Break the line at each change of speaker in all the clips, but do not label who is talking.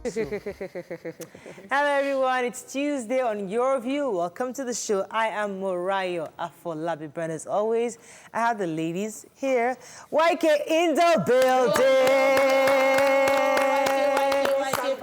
Hello everyone, it's Tuesday on Your View. Welcome to the show. I am Morayo Afolabi Brand. As always, I have the ladies here. YK in the building.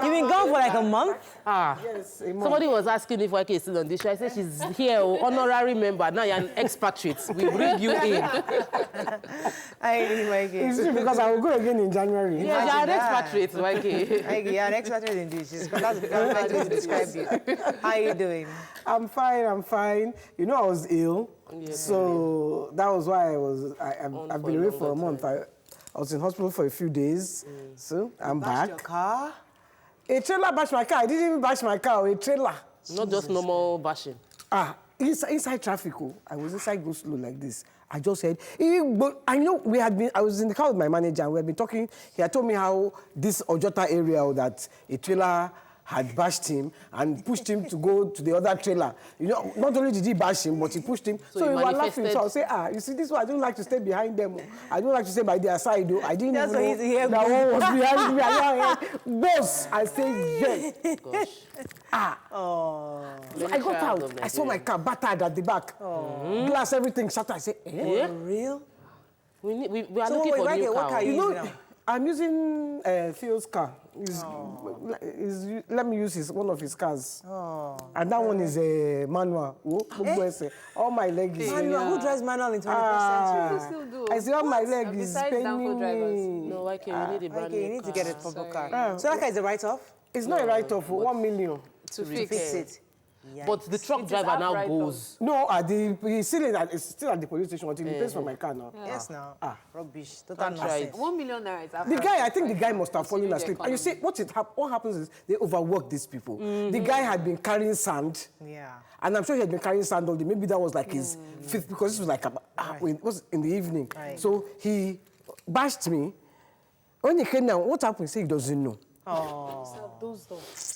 You've been gone for like a month?
Yes, a month. Somebody was asking if YK is still on this show. I said she's here, honorary member. Now you're an expatriate. We bring you in.
I hate YK.
It's true because I will go again in January.
Yeah, you're an expatriate, YK.
You're an expatriate indeed. That's the perfect way to describe you. How are you doing?
I'm fine. You know, I was ill. Yeah. So that was why I've been away for a month. I was in hospital for a few days. So I'm back.
Your car?
A trailer bashed my car. I didn't even bash my car. A trailer.
Not just normal bashing.
Inside traffic. I was inside go slow like this. I just said, but I know I was in the car with my manager and we had been talking. He had told me how this Ojota area that a trailer had bashed him and pushed him to go to the other trailer. You know, not only did he bash him, but he pushed him. So we were laughing. So I would say, you see, this one, I don't like to stay behind them. I don't like to stay by their side, though. I didn't even know that one was behind me. Boss, I say yes.
Gosh.
So I got out. I saw my car battered at the back. Glass, everything shattered. I said,
For real?
We are looking for new car.
You know,
I'm using Theo's car. Let me use one of his cars. And that one is a manual. All my leg is
manual. Who drives manual in 21st century?
Still do.
I see all my leg is paining me.
No, YK, we need a brand new
you need to get a proper car. So that car is a write-off?
It's not a write-off for 1 million.
To fix
it.
Yes. But the truck driver now goes.
No, he's still at the police station until he pays for my car now.
Yes, now. Rubbish. Total nonsense.
1 million naira is
the guy, I think the guy must have fallen asleep. And you see, what happens is they overwork these people. The guy had been carrying sand. Yeah. And I'm sure he had been carrying sand all day. Maybe that was like his fifth, because this was like it was in the evening. Right. So he bashed me. When he came down, what happened? He said he doesn't know.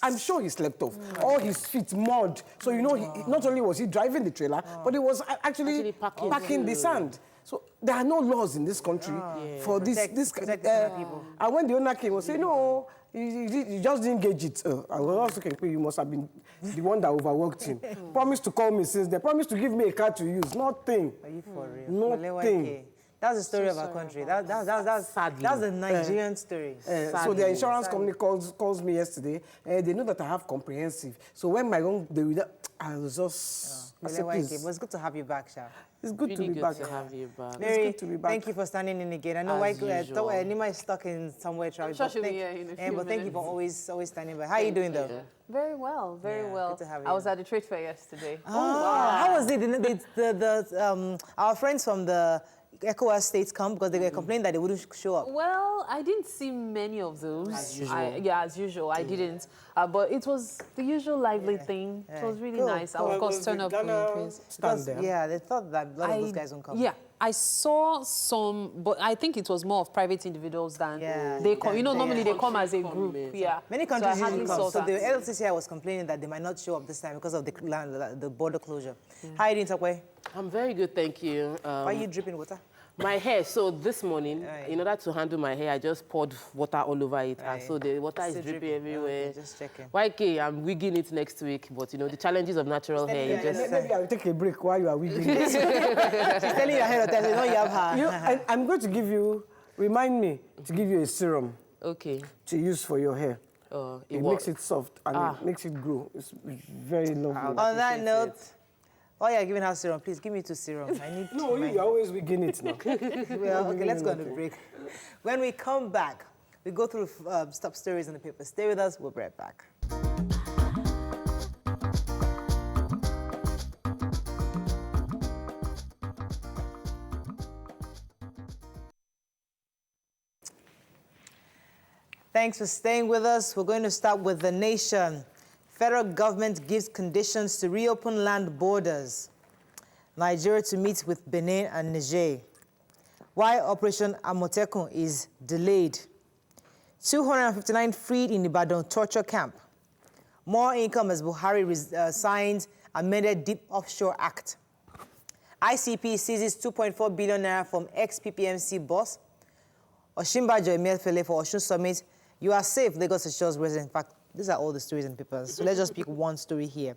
I'm sure he slept off. All his feet mud. So you know, not only was he driving the trailer, but he was actually packing the sand. So there are no laws in this country for this people. And when the owner came, he said, no, he just didn't gauge it. I was also thinking, you must have been the one that overworked him. Promised to call me since then. Promised to give me a car to use. Nothing.
Are you for real?
Nothing.
That's the story of our country. That's the Nigerian story.
So the insurance company calls me yesterday. They know that I have comprehensive. So when my own, I was just...
But it's good to have you back, Sha.
It's good
really
to be back.
To have you back.
Mary,
it's good to be back.
Thank you for standing in again. I know Nima is stuck in somewhere traveling.
Sure, she'll be here in a few minutes.
But thank you for always standing by. How are you doing, though?
Very well, very well.
Good to have you.
I was at the trade fair yesterday.
Oh, wow. How was it? Our friends from the ECOWAS states come because they were complaining that they wouldn't show up.
Well, I didn't see many of those.
As usual.
As usual, I didn't. But it was the usual lively thing. It was really nice. I, of course, turn up for
they thought that a lot of those guys won't come.
Yeah, I saw some, but I think it was more of private individuals than they come. You know, normally they come as a group. Yeah.
Many countries usually come. So the LCCI was complaining that they might not show up this time because of the border closure. How are you doing, Takwe?
I'm very good, thank you.
Why are you dripping water?
My hair, so this morning, in order to handle my hair, I just poured water all over it. And so the water is dripping everywhere.
Just checking.
YK, I'm wigging it next week, but you know, the challenges of natural hair,
Maybe I'll take a break while you are wigging it.
She's telling you ahead of time, you know you have her.
I'm going to give you, remind me to give you a serum.
Okay.
To use for your hair. It makes it soft and it makes it grow. It's very lovely.
On that note, while you're giving her serum, please give me 2 serums. I need
No, you're always wigging it now.
Well, okay, let's go on a break. When we come back, we go through top stories in the paper. Stay with us, we'll be right back. Thanks for staying with us. We're going to start with The Nation. Federal government gives conditions to reopen land borders. Nigeria to meet with Benin and Niger. Why Operation Amotekun is delayed. 259 freed in Ibadan torture camp. More income as Buhari signs amended Deep Offshore Act. ICP seizes 2.4 billion naira from ex-PPMC boss. Oshimbajo Emefiele for Osun Summit You are safe, Lagos assures residents. In fact, these are all the stories in papers. So let's just pick one story here.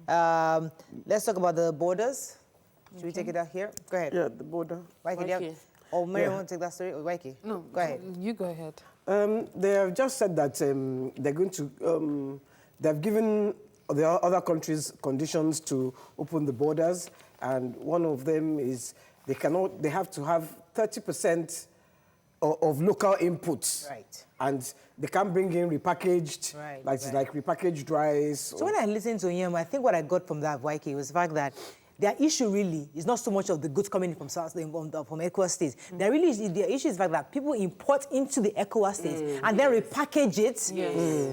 Let's talk about the borders. Should we take it out here? Go ahead.
Yeah, the border.
Waiki, or Mary, want to take that story? Or Waiki?
No,
go ahead.
You go ahead.
They have just said that they're going to, they've given the other countries conditions to open the borders, and one of them is they have to have 30% of local inputs.
Right.
And they can't bring in repackaged, like repackaged rice.
So when I listened to him, I think what I got from that, Waiki, was the fact that their issue really is not so much of the goods coming in from ECOWAS states. Their issue is the fact that people import into the ECOWAS states and then repackage it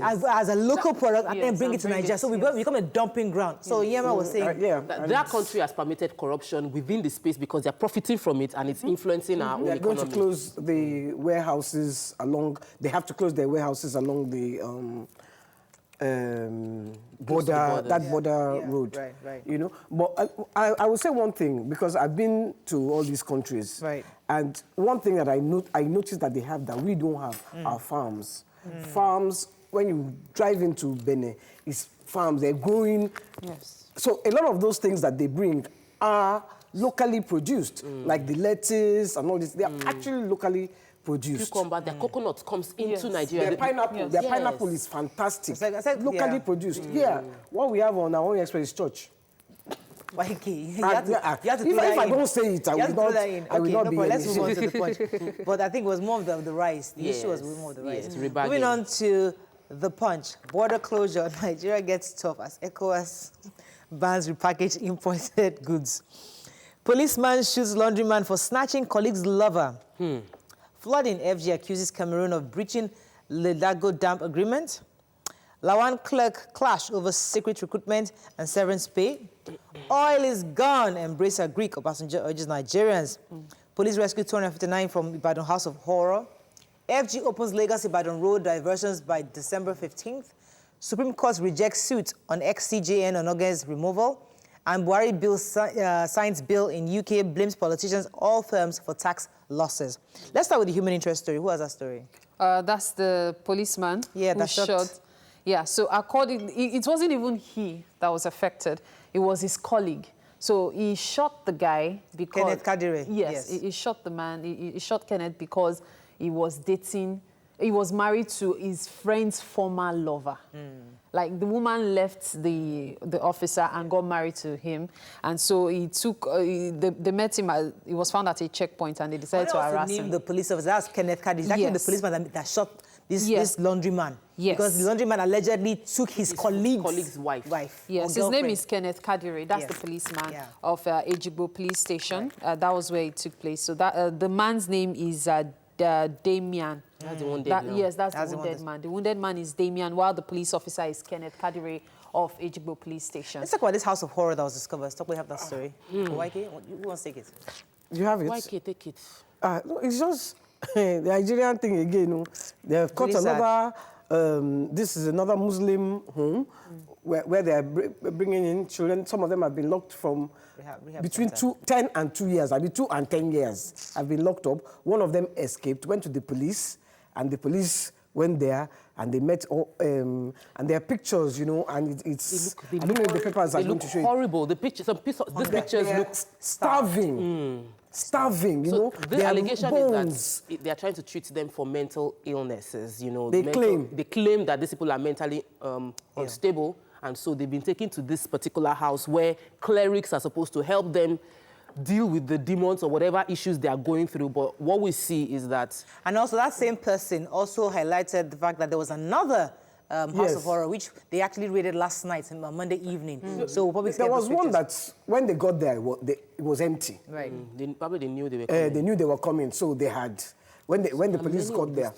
as a local product and then bring it to Nigeria. So we become a dumping ground. So Yema was saying
that country has permitted corruption within the space because they're profiting from it and it's influencing our own economy.
They're going to close the warehouses along. They have to close their warehouses along the border road.
Right.
You know, but I would say one thing, because I've been to all these countries, and one thing that I noticed that they have that we don't have are farms. Farms, when you drive into Benin, is farms. They're growing. Yes. So a lot of those things that they bring are locally produced, like the lettuce and all this. They are actually locally produced.
Cucumber, the coconut comes into Nigeria.
Their pineapple is fantastic. Locally produced. Yeah. What we have on our own express is church.
Waiki,
if I don't say it, I will not be.
Let's move on to the punch. But I think it was more of the rice. The issue was more of the rice. Moving on to the punch. Border closure. Nigeria gets tough as ECOWAS bans repackaged imported goods. Policeman shoots laundryman for snatching colleague's lover. Flood in FG accuses Cameroon of breaching Ledago Dam agreement. Lawan clerk clash over secret recruitment and severance pay. Oil is gone. Embrace a Greek. Obasanjo urges Nigerians. Police rescue 259 from Ibadan House of Horror. FG opens Lagos Ibadan Road diversions by December 15th. Supreme Court rejects suit on ex-CJN Onoge's removal. And Buhari bill signs bill in UK, blames politicians, all firms for tax losses. Let's start with the human interest story. Who has that story?
That's the policeman who shot. Yeah, so it wasn't even he that was affected. It was his colleague. So he shot the guy because...
Kenneth Kadire.
Yes, he shot the man. He shot Kenneth because he was dating... He was married to his friend's former lover. Like, the woman left the officer and got married to him. And so he took... they met him... he was found at a checkpoint and they decided to harass him.
The police officer, that's Kenneth Kadire. It's actually the policeman that shot this laundryman.
Yes.
Because the laundryman allegedly took his colleague's wife.
Yes, his name is Kenneth Kadire. That's the policeman of Ejigbo Police Station. That was where it took place. So that the man's name is Damian.
That's the wounded man.
Yes, that's the wounded man. The wounded man is Damian, while the police officer is Kenneth Kadire of Ejigbo Police Station. Let's
talk about this house of horror that was discovered. Let's talk about that story. Waiki, who wants to take it?
You have it?
Waiki, take it.
No, it's just the Nigerian thing again. No? They have caught another... this is another Muslim home where they are bringing in children. Some of them have been locked from between 10 and 2 years. I mean, 2 and 10 years have been locked up. One of them escaped, went to the police, and the police went there and they met and there are pictures, you know, and it's... I don't know if the papers are going to show it.
Horrible. The pictures, these pictures look
starving. Starving, you know.
The allegation is that they are trying to treat them for mental illnesses, you know.
They
claim that these people are mentally unstable, and so they've been taken to this particular house where clerics are supposed to help them deal with the demons or whatever issues they are going through. But what we see is that...
And also that same person also highlighted the fact that there was another House of Horror, which they actually raided last night, on Monday evening. So we'll
there was one that, when they got there, it was empty.
Right.
They knew they were coming.
They knew they were coming, so they had... When the police got there.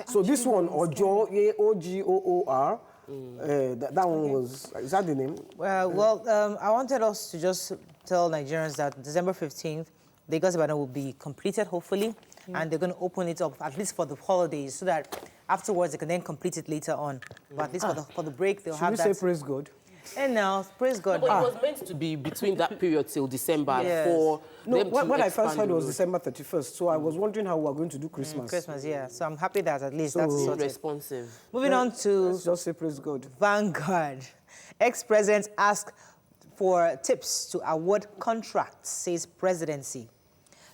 So this one, Ojo, Ogoor, that one was... Is that the name?
Well, I wanted us to just tell Nigerians that December 15th, Lagos Ibadan will be completed, hopefully, and they're going to open it up, at least for the holidays, so that afterwards they can then complete it later on. But at least for the break, they'll have that.
Should we say praise God?
And now, praise God.
No, but it was meant to be between that period till December
Yes.
for
No,
them to
what I first
expand
heard
the
was
road.
December 31st, so I was wondering how we were going to do Christmas.
Christmas, yeah. So I'm happy that at least
So-
that's sorted.
Responsive.
Moving on to
Let's just say praise God.
Vanguard. Ex-president asked for tips to award contracts, says presidency.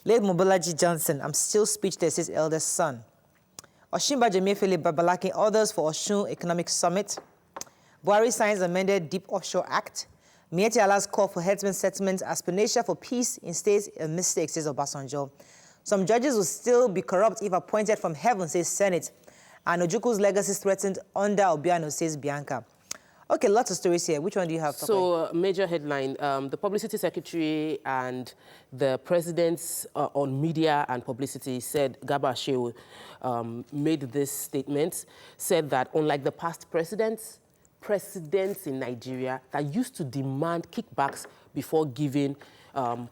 Late Mobolaji Johnson, I'm still speechless, his eldest son. Oshimba Jemefele Babalakin orders for Oshun Economic Summit. Buhari signs amended Deep Offshore Act. Mieti Allah's call for herdsmen settlement as Panacea for peace in states a mistake, says Obasanjo. Some judges will still be corrupt if appointed from heaven, says Senate. And Ojuku's legacy is threatened under Obiano, says Bianca. Okay, lots of stories here. Which one do you have?
So, major headline, the publicity secretary and the presidents on media and publicity said, Garba Shehu made this statement, said that unlike the past presidents in Nigeria that used to demand kickbacks before giving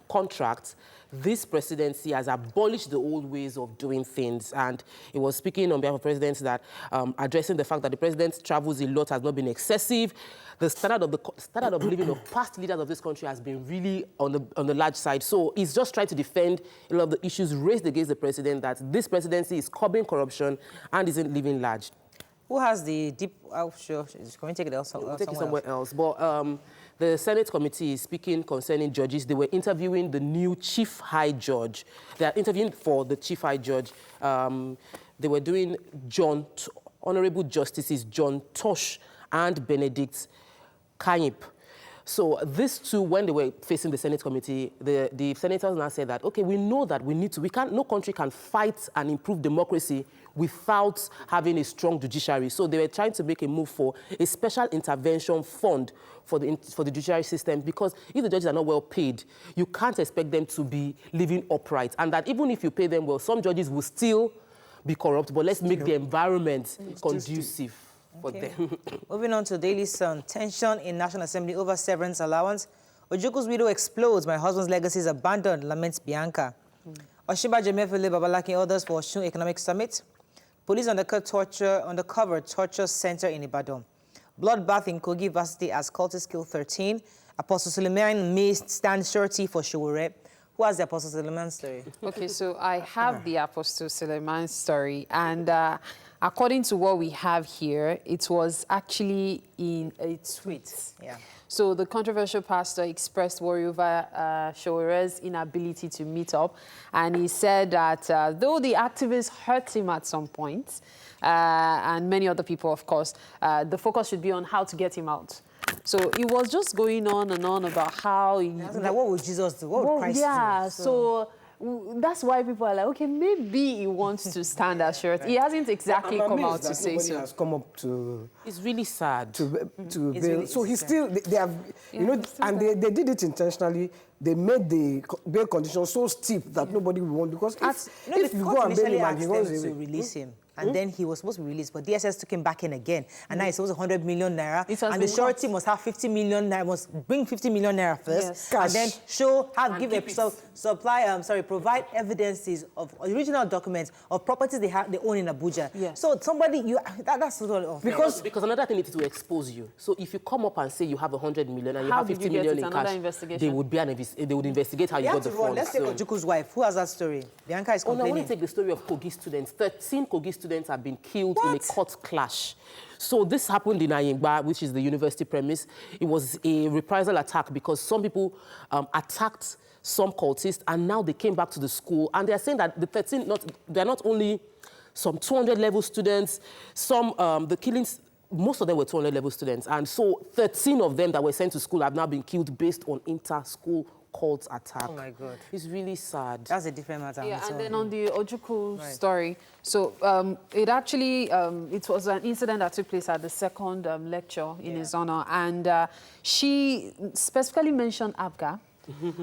contracts, this presidency has abolished the old ways of doing things. And it was speaking on behalf of presidents that addressing the fact that the president's travels a lot has not been excessive. The standard of living of past leaders of this country has been really on the large side. So he's just trying to defend a lot of the issues raised against the president, that this presidency is curbing corruption and isn't living large.
Who has the deep offshore? Can we take it elsewhere?
We'll take it somewhere else. But the Senate committee is speaking concerning judges. They were interviewing the new chief high judge. They are interviewing for the chief high judge. They were doing Honorable Justices John Tosh and Benedict Kayip. So these two, when they were facing the Senate committee, the senators now said that, okay, we know that no country can fight and improve democracy without having a strong judiciary. So they were trying to make a move for a special intervention fund for the judiciary system, because if the judges are not well paid, you can't expect them to be living upright. And that even if you pay them well, some judges will still be corrupt, but let's make the environment conducive for them.
Moving on to Daily Sun. Tension in National Assembly over severance allowance. Ojuku's widow explodes. My husband's legacy is abandoned, laments Bianca. Oshimba Jemefele Babalakin orders for Oshun Economic Summit. Police undercover torture center in Ibadan. Bloodbath in Kogi Varsity as cultists kill 13. Apostle Suleiman may stand surety for Showore. Who has the Apostle Suleiman story?
Okay, so I have the Apostle Suleiman story, and according to what we have here, it was actually in a tweet.
Yeah.
So the controversial pastor expressed worry over Showere's inability to meet up, and he said that though the activists hurt him at some point, and many other people, of course, the focus should be on how to get him out. So it was just going on and on about how...
Like, what would Jesus do? What would Christ do?
Yeah, so that's why people are like, okay, maybe he wants to stand as surety. He hasn't exactly come out to say so.
Has come up to...
It's really sad.
To bail.
Really,
so he's still, they have, you know, and they did it intentionally. They made the bail conditions so steep that nobody will want, because if you go and bail him and he runs
to
away...
release him. And then he was supposed to be released, but DSS took him back in again. And now it's supposed to 100 million naira. And the surety must have 50 million naira, must bring 50 million naira first.
Yes.
And then provide evidences of original documents of properties they own in Abuja.
Yes.
So somebody, that's sort of...
Because another thing is to expose you. So if you come up and say you have 100 million and you have 50 million in cash, they would investigate how you got the funds.
Let's take Ojuku's wife. Who has that story? Bianca is complaining.
I want to take the story of Kogi students. 13 Kogi students have been killed in a court clash. So this happened in Ayingba, which is the university premise. It was a reprisal attack because some people attacked some cultists, and now they came back to the school, and they are saying that the 13, they're not only some 200 level students, the killings, most of them were 200 level students, and so 13 of them that were sent to school have now been killed based on inter-school cult attack.
Oh my God.
It's really sad.
That's a different matter.
Yeah, and then on the Ojuku story, so it actually, it was an incident that took place at the second lecture in his honor, and she specifically mentioned Abga,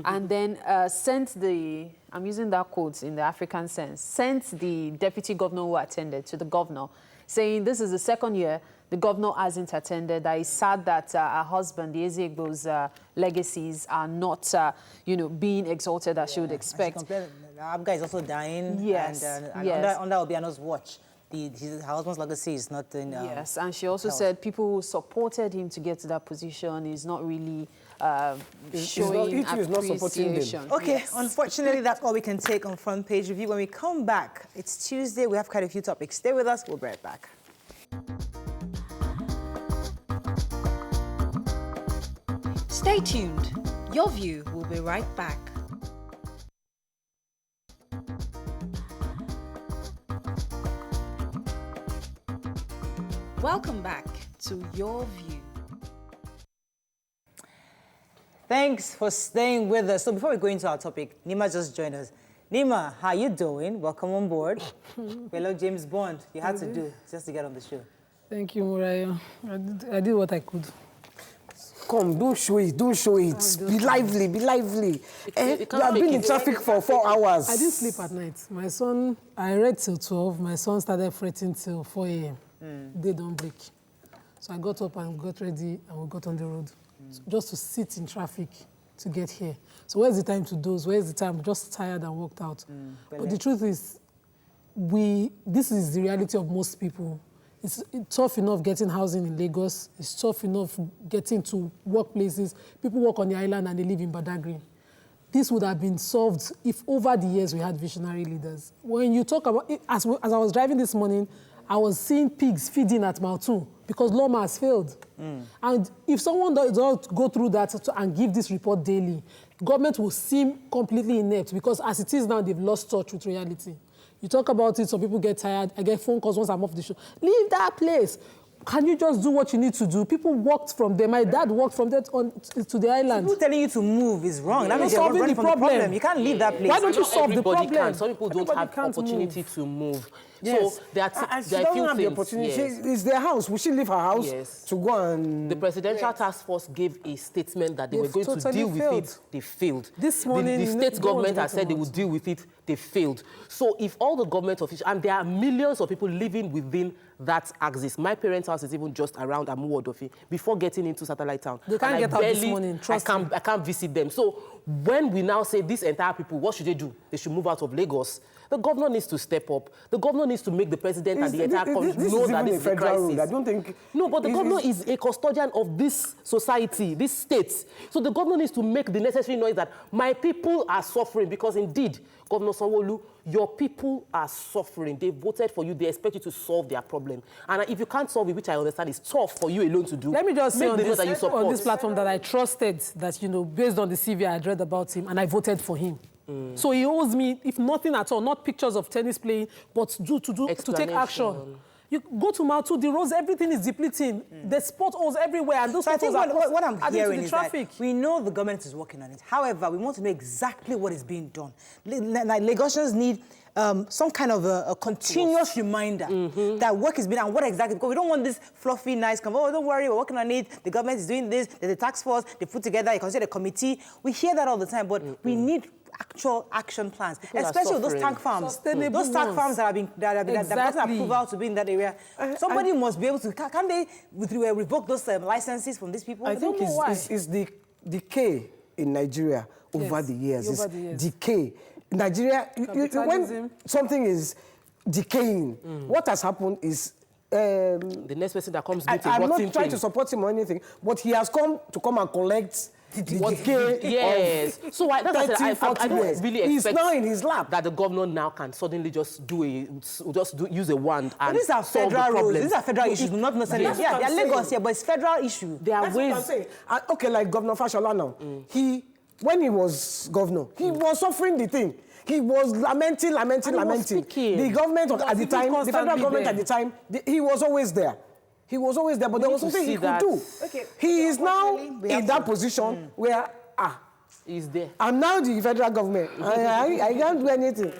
and then sent I'm using that quote in the African sense, sent the deputy governor who attended to the governor, saying this is the second year the governor hasn't attended, that is sad that her husband, the Ezeigbo's legacies are not, being exalted as she would expect.
Abga is also dying.
Yes,
And
yes.
under Obiano's watch. her husband's legacy is not in
Yes, and she also
health.
said people who supported him to get to that position is not really showing
It is not supporting them.
appreciation.
Okay,
Yes.
unfortunately, that's all we can take on Front Page Review. When we come back, it's Tuesday. We have quite a few topics. Stay with us. We'll be right back.
Stay tuned. Your View will be right back. Welcome back to Your View.
Thanks for staying with us. So before we go into our topic, Nima just joined us. Nima, how you doing? Welcome on board. Hello, James Bond. You had to do just to get on the show.
Thank you, Murayo. I did what I could.
Come, don't show it, don't show it. Be lively, be lively. You have been in traffic for 4 hours.
I didn't sleep at night. My son, I read till 12. My son started fretting till 4 a.m. They don't break. So I got up and got ready and we got on the road. So just to sit in traffic to get here. So where's the time to doze? Where's the time? Just tired and walked out. But the truth is, this is the reality of most people. It's tough enough getting housing in Lagos. It's tough enough getting to workplaces. People work on the island and they live in Badagry. This would have been solved if over the years we had visionary leaders. When you talk about, as I was driving this morning, I was seeing pigs feeding at Mautu because Loma has failed. And if someone does not go through that and give this report daily, government will seem completely inept because as it is now, they've lost touch with reality. You talk about it, some people get tired. I get phone calls once I'm off the show. Leave that place. Can you just do what you need to do? People walked from there. My dad walked from there to the island.
People telling you to move is wrong. That means you're
solving
running
the
from the problem.
problem.
You can't leave that place.
Why don't you solve the
Everybody
problem?
can. Some people don't
Everybody
have
can't
opportunity
move.
to move.
Yes.
So there are
And she
there are
doesn't
few
have the
things.
opportunity.
Yes.
It's their house. Will she leave her house
Yes.
to go and...
The Presidential Task Force gave a statement that they were
They've
going to
totally
deal with
failed.
it. They failed.
This morning,
the
you
state
don't want
government
to
has
get
said they
them
would
out.
deal with it. They failed. So if all the government officials, and there are millions of people living within that axis. My parents' house is even just around Amuwodofi before getting into Satellite Town.
They can't
And I
get out this
barely-
morning, trust me.
I can't visit them. So when we now say these entire people, what should they do? They should move out of Lagos. The governor needs to step up. The governor needs to make the president and the entire country know that this is a
federal
crisis.
rule. I don't think...
No, but the governor is a custodian of this society, this state. So the governor needs to make the necessary noise that my people are suffering because indeed, Governor Sanwo-Olu, your people are suffering. They voted for you. They expect you to solve their problem. And if you can't solve it, which I understand is tough for you alone to do,
Let me just say
make
on
the
this,
noise that you support.
on this platform that I trusted that, you know, based on the CV I had read about him, and I voted for him. So he owes me, if nothing at all, not pictures of tennis playing, but to take action. You go to Mautu, the roads, everything is depleting. There's potholes everywhere, and those
So I think
potholes
what I'm
adding to
hearing
the
is
traffic.
that we know the government is working on it. However, we want to know exactly what is being done. Like Lagosians need some kind of a continuous reminder that work is being done and what exactly, because we don't want this fluffy, nice, oh, don't worry, we're working on it, the government is doing this, there's a task force, they put together, you consider a committee. We hear that all the time, but we need actual action plans, especially with those tank farms. Those tank farms that have gotten approval to be in that area. Somebody must be able to, can they revoke those licenses from these people?
I think it's the decay in Nigeria over the years.
Over the years.
Decay. Nigeria, when something is decaying, what has happened is...
the next person that comes with
I'm not trying to support him or anything, but he has come and collect the decay
yes.
of
So that's why
30,
I
40
don't
years.
really
He's
expect
now in his lap.
that the governor now can suddenly just use a wand and
these are
solve the
federal rules.
problem.
These are federal issues, not necessarily.
That's
Yeah,
what I'm
they're Lagos
saying.
here, but it's federal issue.
There are
That's what I'm
ways.
saying. Okay, like Governor Fashola now. When he was governor, he was suffering the thing. He was lamenting.
speaking.
The government at the time, the federal government at the time, he was always there. He was always there, but there was something he could do.
Okay.
He is now
Unfortunately,
in that position where,
He's there.
I'm now the federal government. I can't do anything.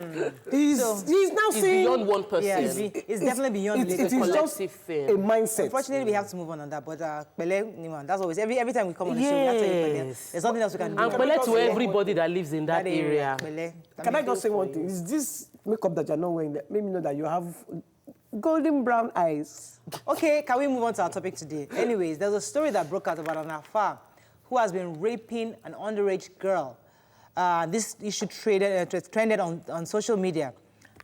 He's now
It's
seeing...
beyond one person.
Yeah, it's definitely beyond
It
Lagos.
is just
collective thing.
a mindset.
Unfortunately, we have to move on that. But Pele, Nima, that's always every time we come on the show, we have to tell you Pele. There's nothing else we can do.
And collect to everybody that lives in that area.
Pele.
Can I just say one thing? Is this makeup that you're not wearing that made me know that you have golden brown eyes?
Okay, can we move on to our topic today? Anyways, there's a story that broke out about an Alfa who has been raping an underage girl. This issue trended on social media.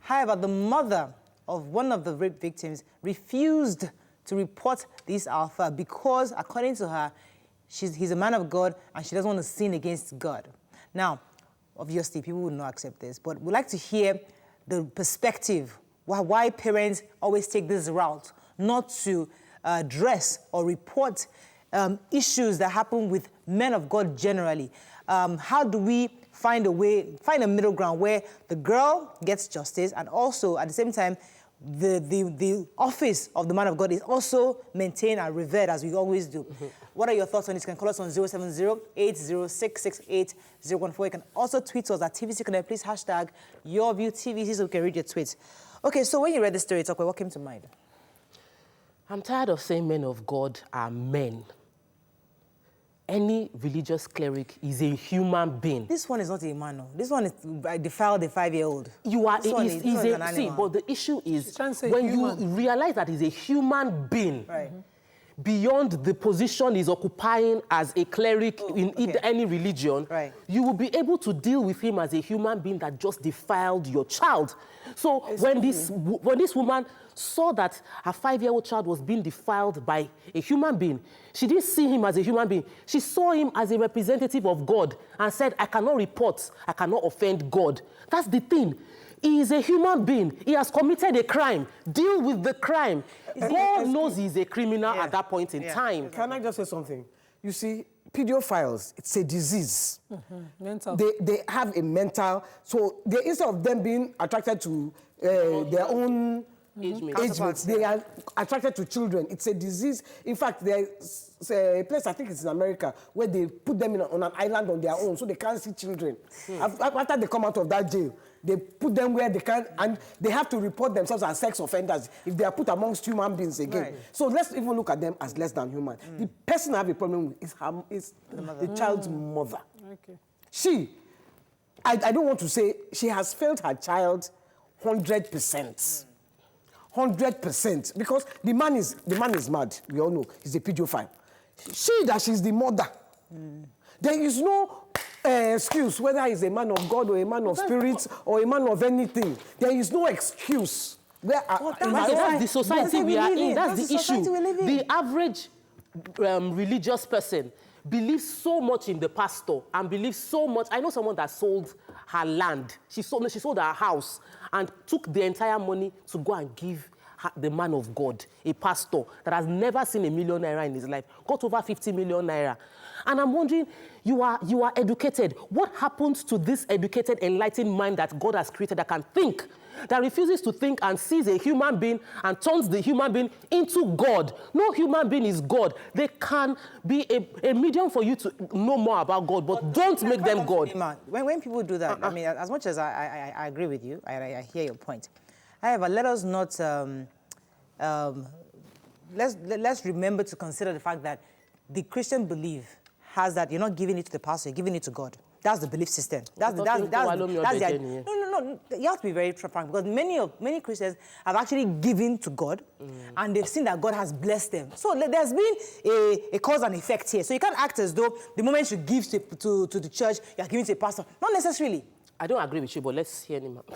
However, the mother of one of the rape victims refused to report this Alfa because, according to her, he's a man of God and she doesn't want to sin against God. Now, obviously, people will not accept this, but we'd like to hear the perspective, why parents always take this route, not to address or report issues that happen with men of God generally. How do we find a middle ground where the girl gets justice and also, at the same time, the office of the man of God is also maintained and revered as we always do. What are your thoughts on this? You can call us on 070-806-6814. You can also tweet us at TVC Connect. Please hashtag YourViewTVC so we can read your tweets. Okay, so when you read the story, Tokwe, what came to mind?
I'm tired of saying men of God are men. Any religious cleric is a human being.
This one is not a man. No. This one is defiled a 5-year-old.
You are
this one is an animal.
See, but the issue is when you realize that he's a human being,
right.
Beyond the position he's occupying as a cleric in any religion, right. You will be able to deal with him as a human being that just defiled your child. So when this woman saw that her 5-year-old child was being defiled by a human being, she didn't see him as a human being. She saw him as a representative of God and said, I cannot report, I cannot offend God. That's the thing. He is a human being. He has committed a crime. Deal with the crime. God knows he's a criminal at that point in time.
Can I just say something? You see, pedophiles, it's a disease.
Mental.
They have a mental... So instead of them being attracted to their own age mates, they are attracted to children. It's a disease. In fact, there's a place, I think it's in America, where they put them on an island on their own so they can't see children. After they come out of that jail, they put them where they can, and they have to report themselves as sex offenders if they are put amongst human beings again. Right. So let's even look at them as less than human. The person I have a problem with is the child's mother.
Okay.
I don't want to say she has failed her child 100%. 100%. Because the man is mad. We all know he's a pedophile. She's the mother. There is no excuse whether he's a man of God or a man of spirits or a man of anything. There is no excuse.
That's the society we are in. That's the issue. The average religious person believes so much in the pastor and believes so much. I know someone that sold her land. She sold her house and took the entire money to go and give the man of God, a pastor that has never seen £1 million in his life, got over 50 million naira. And I'm wondering, you are educated. What happens to this educated, enlightened mind that God has created that can think, that refuses to think and sees a human being and turns the human being into God? No human being is God. They can be a medium for you to know more about God, but don't make them God.
When people do that, I mean, as much as I agree with you, I hear your point. However, let us not, let's remember to consider the fact that the Christian belief has that you're not giving it to the pastor, you're giving it to God. That's the belief system. That's the no. You have to be very frank because many Christians have actually given to God and they've seen that God has blessed them. So there's been a cause and effect here. So you can't act as though the moment you give to the church, you're giving to a pastor. Not necessarily.
I don't agree with you, but let's hear him out.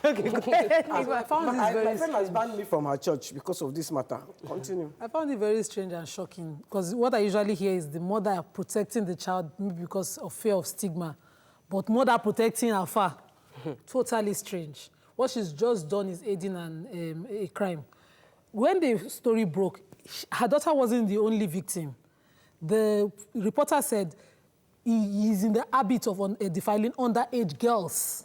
Okay, go ahead.
My friend has banned me from her church because of this matter. Continue.
I found it very strange and shocking because what I usually hear is the mother protecting the child maybe because of fear of stigma, but mother protecting Alfa. Totally strange. What she's just done is aiding a crime. When the story broke, her daughter wasn't the only victim. The reporter said he is in the habit of defiling underage girls,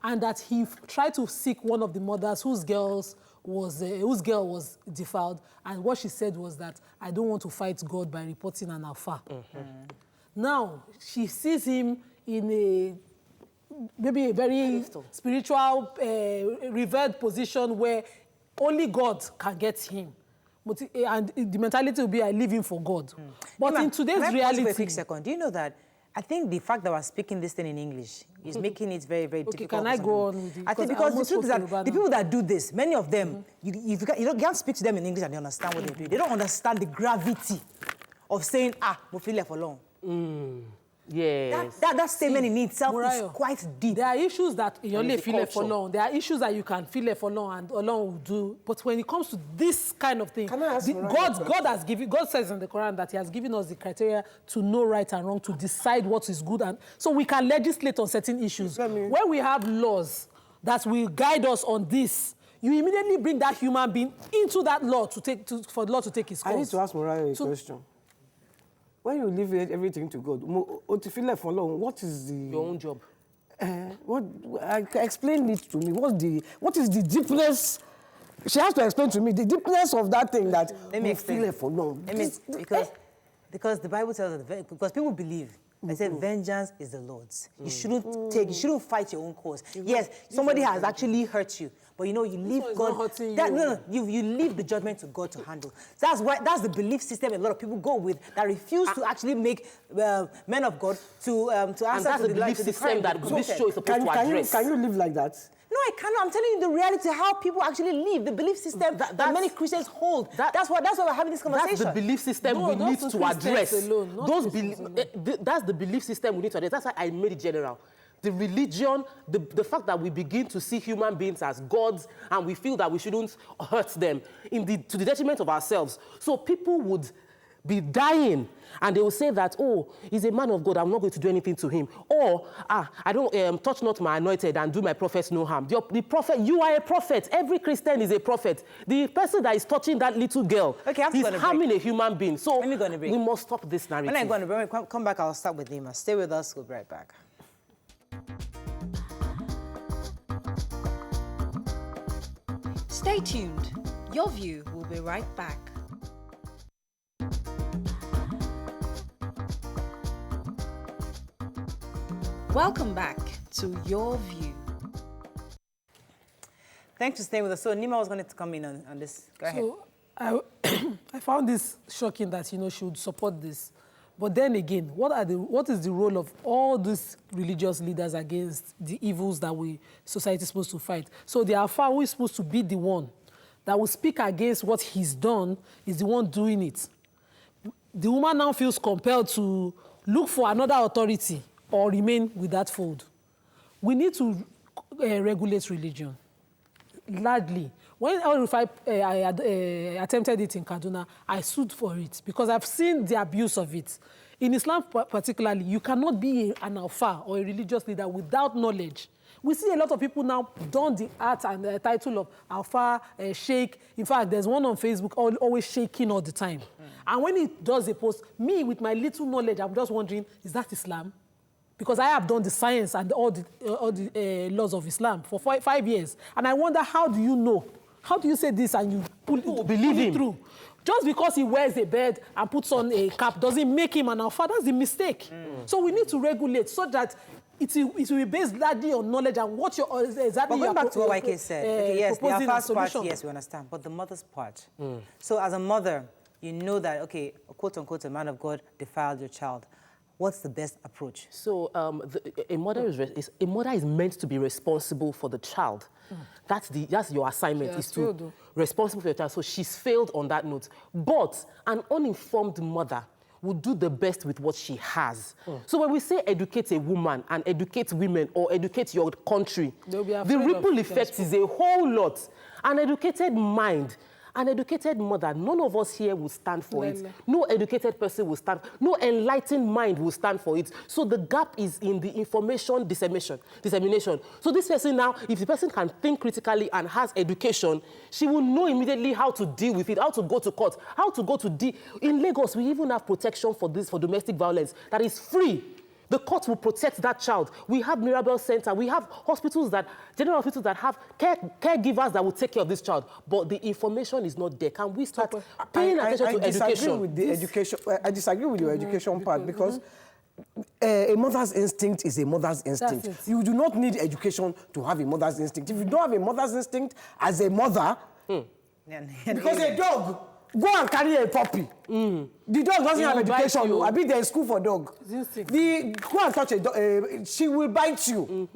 and that he tried to seek one of the mothers whose girl was defiled, and what she said was that, I don't want to fight God by reporting an Alfa. Now, she sees him in maybe a very spiritual, revered position where only God can get him. And the mentality will be, I live in for God. But in today's reality...
For a quick second, do you know that I think the fact that we're speaking this thing in English is making it very, very difficult.
Can I go on with it?
I think because the truth is that the people that do this, many of them, you can't speak to them in English and they understand what they're doing. They don't understand the gravity of saying, we feel left alone.
Yes.
That statement in itself
Murayo,
is quite deep.
There are issues that you only
it's a
feel it for
culture.
long. There are issues that you can feel it for long and alone will do. But when it comes to this kind of thing,
Can I ask Murayo
God says in the Quran that he has given us the criteria to know right and wrong, to decide what is good. And so we can legislate on certain issues. When we have laws that will guide us on this, you immediately bring that human being into that law for the law to take its course.
I need to ask Murayo a question. When you leave everything to God, what is the...
Your own job.
Explain it to me. What is the deepness? She has to explain to me the deepness of that thing that
Let me explain.
for long.
Because the Bible tells us, because people believe, they say vengeance is the Lord's. You shouldn't fight your own cause. Yes, somebody has actually hurt you, but you leave God. You leave the judgment to God to handle. That's the belief system a lot of people go with that refuse to actually make men of God to answer
And that's
to
the belief system that this show is supposed to address.
Can you live like that?
No, I cannot. I'm telling you the reality, how people actually live, the belief system that many Christians hold. That's why we're having this conversation.
That's the belief system we need to address.
Alone,
That's the belief system we need to address. That's why I made it general. The religion, the fact that we begin to see human beings as gods and we feel that we shouldn't hurt them to the detriment of ourselves. So people would be dying and they will say that, oh, he's a man of God, I'm not going to do anything to him. Or, I don't touch not my anointed and do my prophets no harm. The prophet, you are a prophet. Every Christian is a prophet. The person that is touching that little girl, he's harming a human being. So we must stop this narrative.
When I'm going to break, come back, I'll start with Nima. Stay with us, we'll be right back.
Stay tuned. Your View will be right back. Welcome back to Your View.
Thanks for staying with us. So Nima was going to come in on this. Go ahead.
So I found this shocking that, she would support this. But then again, what is the role of all these religious leaders against the evils that society is supposed to fight? So the Alfa, who is supposed to be the one that will speak against what he's done, is the one doing it. The woman now feels compelled to look for another authority or remain with that fold. We need to regulate religion, largely. When I attempted it in Kaduna, I stood for it because I've seen the abuse of it. In Islam particularly, you cannot be an Alfa or a religious leader without knowledge. We see a lot of people now don the art and the title of Alfa, Sheikh. In fact, there's one on Facebook always shaking all the time. And when he does a post, me with my little knowledge, I'm just wondering, is that Islam? Because I have done the science and all the laws of Islam for 5 years. And I wonder, how do you know? How do you say this and you believe it through? Just because he wears a bed and puts on a cap doesn't make him an Alfa. That's the mistake. So we need to regulate so that it will be based largely on knowledge and what you're exactly.
But going back to what YK said, yes, the Alfa's part, yes, we understand, but the mother's part. So as a mother, you know that, okay, quote unquote, a man of God defiled your child. What's the best approach?
So a mother is meant to be responsible for the child. That's your assignment, is to responsible for your child. So she's failed on that note. But an uninformed mother would do the best with what she has. So when we say educate a woman and educate women or educate your country, the ripple effect is a whole lot. An educated mind, an educated mother, none of us here will stand for it. No educated person will stand. No enlightened mind will stand for it. So the gap is in the information dissemination. So this person now, if the person can think critically and has education, she will know immediately how to deal with it, how to go to court, how to go to In Lagos, we even have protection for domestic violence that is free. The court will protect that child. We have Mirabel Center. We have general hospitals that have caregivers that will take care of this child. But the information is not there. Can we start paying attention to education?
I disagree with your education part because a mother's instinct is a mother's instinct. You do not need education to have a mother's instinct. If you don't have a mother's instinct as a mother, because a dog, go and carry a puppy. The dog doesn't have education. I be there in school for dog. Go and touch a dog. She will bite you.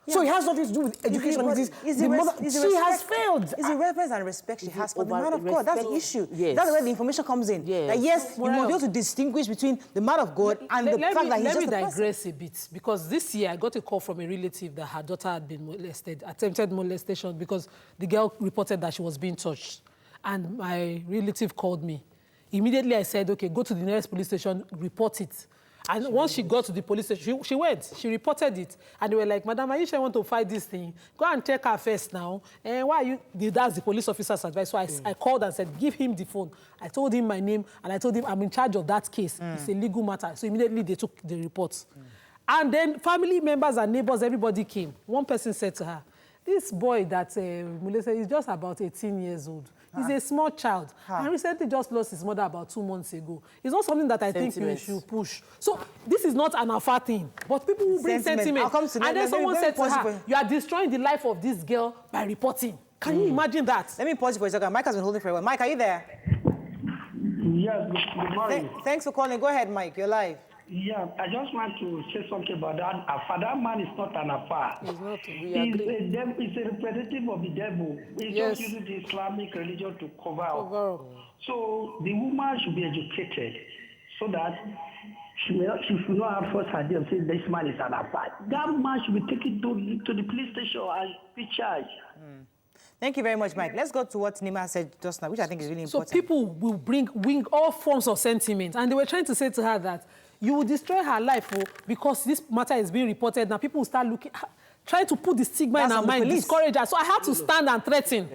So it has nothing to do with education. It is the mother. She has failed.
It's the reverence and respect she has for the man of God. That's the issue.
Yes.
That's where the information comes in.
Yes.
That yes, you must be able to distinguish between the man of God and the fact that he's just a person.
Let me digress a bit, because this year I got a call from a relative that her daughter had been molested, attempted molestation, because the girl reported that she was being touched. And my relative called me. Immediately I said, okay, go to the nearest police station, report it. And once she got to the police station, she went, she reported it. And they were like, Madam, are you sure you want to fight this thing? Go and check her first now. And why are you? That's the police officer's advice. So I called and said, give him the phone. I told him my name, and I told him I'm in charge of that case. It's a legal matter. So immediately they took the reports. And then family members and neighbors, everybody came. One person said to her, this boy that molested is just about 18 years old. He's a small child. And recently just lost his mother about 2 months ago. It's not something that I think you should push. So this is not an Alfa thing. But people will bring sentiment. And then someone said to her, you are destroying the life of this girl by reporting. Can you imagine that?
Let me pause you for a second. Mike has been holding for a while. Mike, are you there?
Yes, good morning.
Thanks for calling. Go ahead, Mike. You're live.
Yeah, I just want to say something about that. Alfa, that man is not an Alfa.
He's not. We agree.
He's a representative of the devil. He's just using the Islamic religion to cover up. So the woman should be educated so that she should not have first idea of saying this man is an Alfa. That man should be taken to the police station and be charged.
Thank you very much, Mike. Let's go to what Nima said just now, which I think is really important.
So people will wing all forms of sentiment. And they were trying to say to her that you will destroy her life because this matter is being reported. Now people will start looking, trying to put the stigma in her mind, discourage her. So I had to stand and threaten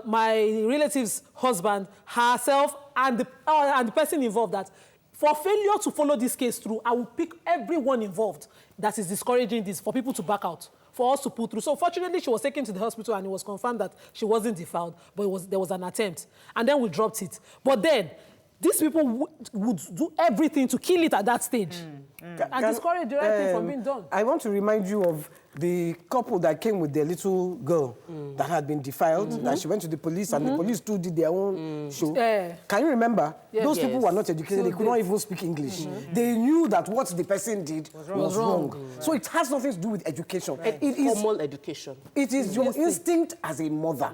my relative's husband, herself, and the person involved that for failure to follow this case through, I will pick everyone involved that is discouraging this for people to back out, for us to pull through. So fortunately, she was taken to the hospital and it was confirmed that she wasn't defiled, but there was an attempt. And then we dropped it. But then, these people would do everything to kill it at that stage and discourage the right thing from being done.
I want to remind you of the couple that came with their little girl that had been defiled, that she went to the police and the police too did their own show. Can you remember? Those people were not educated. They could not even speak English. They knew that what the person did was wrong. So it has nothing to do with education. It is
formal education.
It is your instinct as a mother.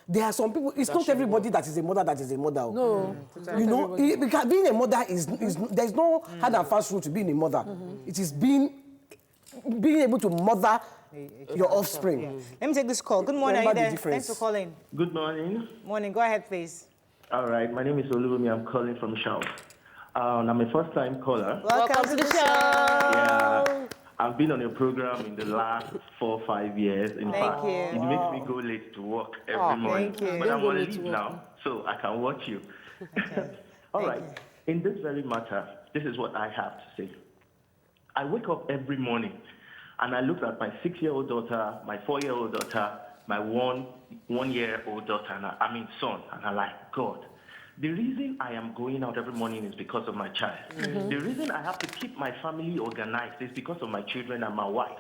There are some people, it's not everybody that is a mother that is a mother.
No.
You know, because being a mother there's no hard and fast rule to being a mother. It is being able to mother your offspring.
Let me take this call. Good morning, are you there? Thanks for calling.
Good morning.
Morning, go ahead, please.
All right, my name is Oluvumi. I'm calling from Shaw. I'm a first-time caller.
Welcome to the show.
Yeah, I've been on your program in the last 4 or 5 years. In fact, it makes me go late to work every morning.
Thank you.
But I'm on leave now, so I can watch you.
Okay.
All right. In this very matter, this is what I have to say. I wake up every morning, and I look at my 6-year-old daughter, my 4-year-old daughter, my one-year-old daughter, son, and I'm like, God, the reason I am going out every morning is because of my child. The reason I have to keep my family organized is because of my children and my wife.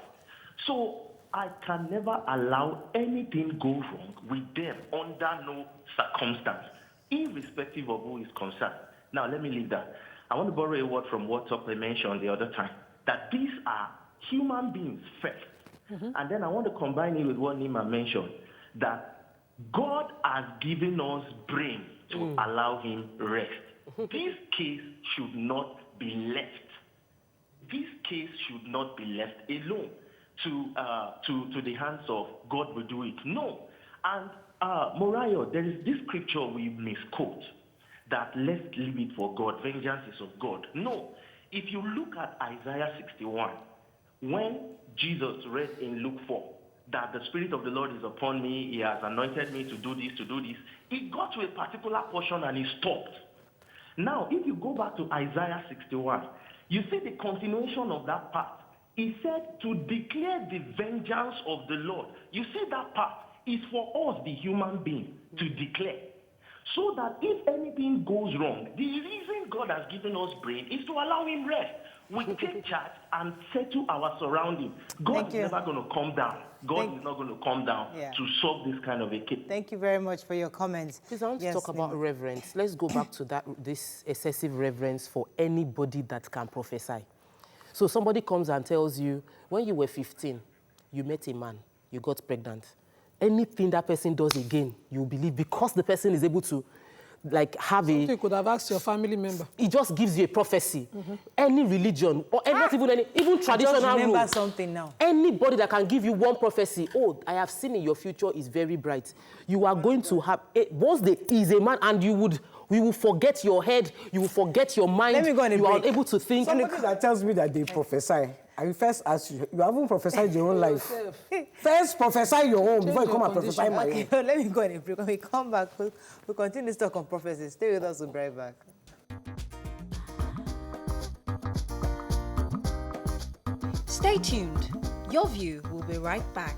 So I can never allow anything go wrong with them under no circumstance, irrespective of who is concerned. Now, let me leave that. I want to borrow a word from what Tokwe mentioned the other time, that these are human beings first. And then I want to combine it with what Nima mentioned, that God has given us brain to allow him rest. This case should not be left. This case should not be left alone to the hands of God will do it. No. And Morayo, there is this scripture we misquote, that let's leave it for God. Vengeance is of God. No. If you look at Isaiah 61, when Jesus read in Luke 4, that the Spirit of the Lord is upon me, he has anointed me to do this, it got to a particular portion and he stopped. Now, if you go back to Isaiah 61, you see the continuation of that part. He said to declare the vengeance of the Lord. You see that part is for us, the human being, to declare. So that if anything goes wrong, the reason God has given us brain is to allow him rest. We take charge and settle our surroundings. God is never going to come down. God is not going to come down to solve this kind of a case.
Thank you very much for your comments.
Please, I want to talk about reverence. Let's go back to this excessive reverence for anybody that can prophesy. So somebody comes and tells you, when you were 15, you met a man, you got pregnant. Anything that person does again, you believe because the person is able to like have
Something you could have asked your family member.
It just gives you a prophecy. Any religion, or not even traditional
just remember
rules.
something now.
Anybody that can give you one prophecy, oh, I have seen in your future is very bright. You are going to have, once there is a man and we will forget your head, you will forget your mind.
Let me go on a
you
break.
are able to think.
Somebody that tells me that they prophesy, I will first ask you, you haven't prophesied your own life. First prophesy your own before you come and prophesy my own.
Okay, let me go on a break. When we come back, we'll continue this talk on prophecy. Stay with us, we'll be right back.
Stay tuned. Your View will be right back.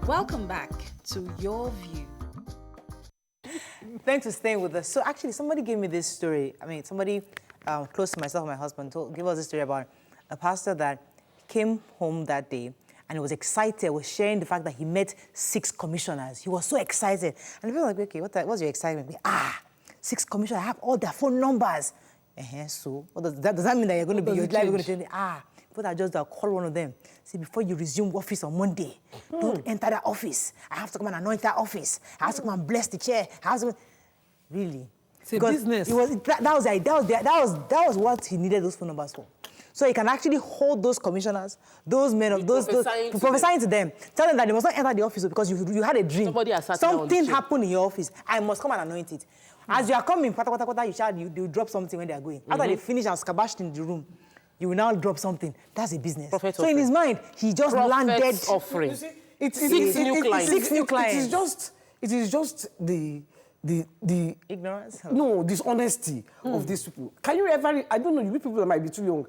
Welcome back to Your View.
Thanks for staying with us. So actually, somebody gave me this story. I mean, somebody close to myself and my husband gave us this story about a pastor that came home that day and he was excited, was sharing the fact that he met 6 commissioners. He was so excited. And people were like, okay, what's your excitement? 6 commissioners, I have all their phone numbers. So what does that mean that you're going to be, your life is going to change? But I just call one of them. See, before you resume office on Monday, don't enter that office. I have to come and anoint that office. I have to come and bless the chair. I have to... Really?
It's a business.
That was what he needed those phone numbers for. So he can actually hold those commissioners, those men of those prophesying to them. Tell them that they must not enter the office because you had a dream. Something happened in your office. I must come and anoint it. As you are coming, you drop something when they are going. After they finish and scabashed in the room, you will now drop something. That's a business.
Prophet
so
offering.
in his mind, he just landed.
Offering.
You see,
Six new clients.
6 new clients.
It is just the
ignorance.
No, dishonesty of these people. Can you ever? I don't know. You people might be too young.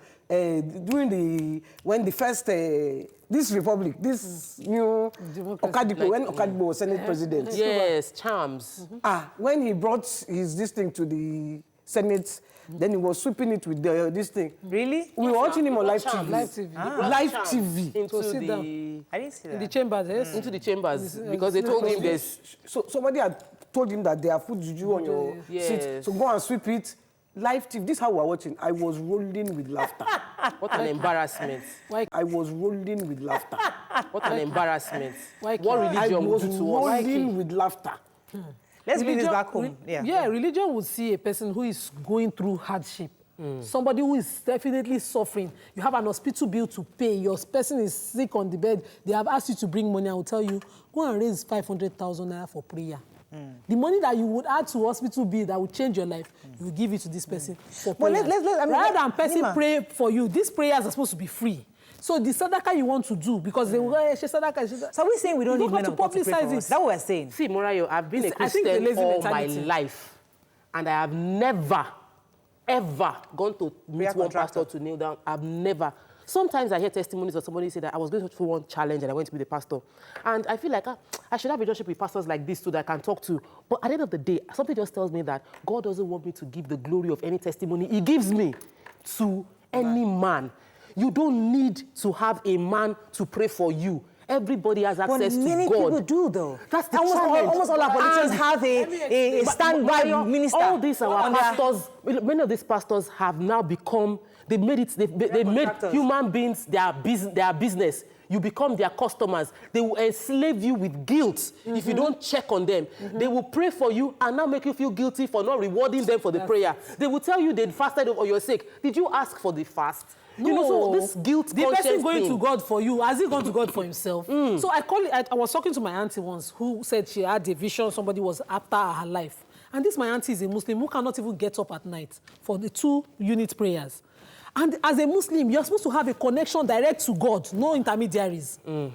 When the first this republic, this new Okadipo, when Okadipo was Senate president.
Yes, charms.
When he brought this thing to the Senate. Then he was sweeping it with this thing.
Really?
We were watching him on live TV.
Live TV.
Live TV.
Into
sit
the...
down.
I didn't see that.
In the chambers, yes?
Into the chambers. Because they told him there's...
So somebody had told him that there are food juju on your seat. So go and sweep it. Live TV. This is how we are watching. I was rolling with laughter.
What an embarrassment.
I was rolling with laughter.
What an embarrassment. What
I
religion would
was
do to us?
rolling with laughter.
Let's bring this back home.
Religion would see a person who is going through hardship. Somebody who is definitely suffering. You have an hospital bill to pay. Your person is sick on the bed. They have asked you to bring money. I will tell you, go and raise 500,000 naira for prayer. The money that you would add to hospital bill that would change your life, you will give it to this person for prayer. Rather than person pray for you, these prayers are supposed to be free. So the sadaka you want to do, because they will sadaka.
So we're saying we don't need men of God to pray for us. That's what we're saying.
See, Morayo, I've been a Christian all my life. And I have never, ever gone to meet one pastor to kneel down. I've never. Sometimes I hear testimonies of somebody say that I was going through one challenge and I went to be the pastor. And I feel like I should have a relationship with pastors like this so that I can talk to. But at the end of the day, something just tells me that God doesn't want me to give the glory of any testimony He gives me to any man. You don't need to have a man to pray for you. Everybody has access to God.
Many people do, though.
That's the
challenge. Almost all our politicians have a standby minister.
All these our pastors, many of these pastors have now become, they made human beings their business. You become their customers. They will enslave you with guilt if you don't check on them. They will pray for you and now make you feel guilty for not rewarding them for the prayer. They will tell you they fasted for your sake. Did you ask for the fast?
No,
you know, so this guilt,
the person going to God for you, has he gone to God for himself? So I was talking to my auntie once who said she had a vision, somebody was after her life. And this my auntie is a Muslim who cannot even get up at night for the 2-unit prayers. And as a Muslim, you're supposed to have a connection direct to God, no intermediaries. And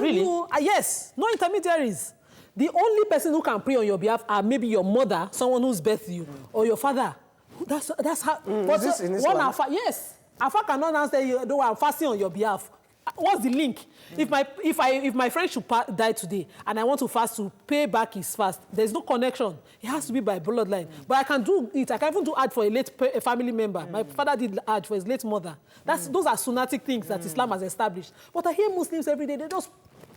really?
Yes, no intermediaries. The only person who can pray on your behalf are maybe your mother, someone who's birthed you, or your father. That's how. Yes. Alfa cannot now say, I'm fasting on your behalf. What's the link? If my friend should die today and I want to fast to pay back his fast, there's no connection. It has to be by bloodline. But I can do it. I can even do Hajj for a family member. My father did Hajj for his late mother. Those are sunnatic things that Islam has established. But I hear Muslims every day, they just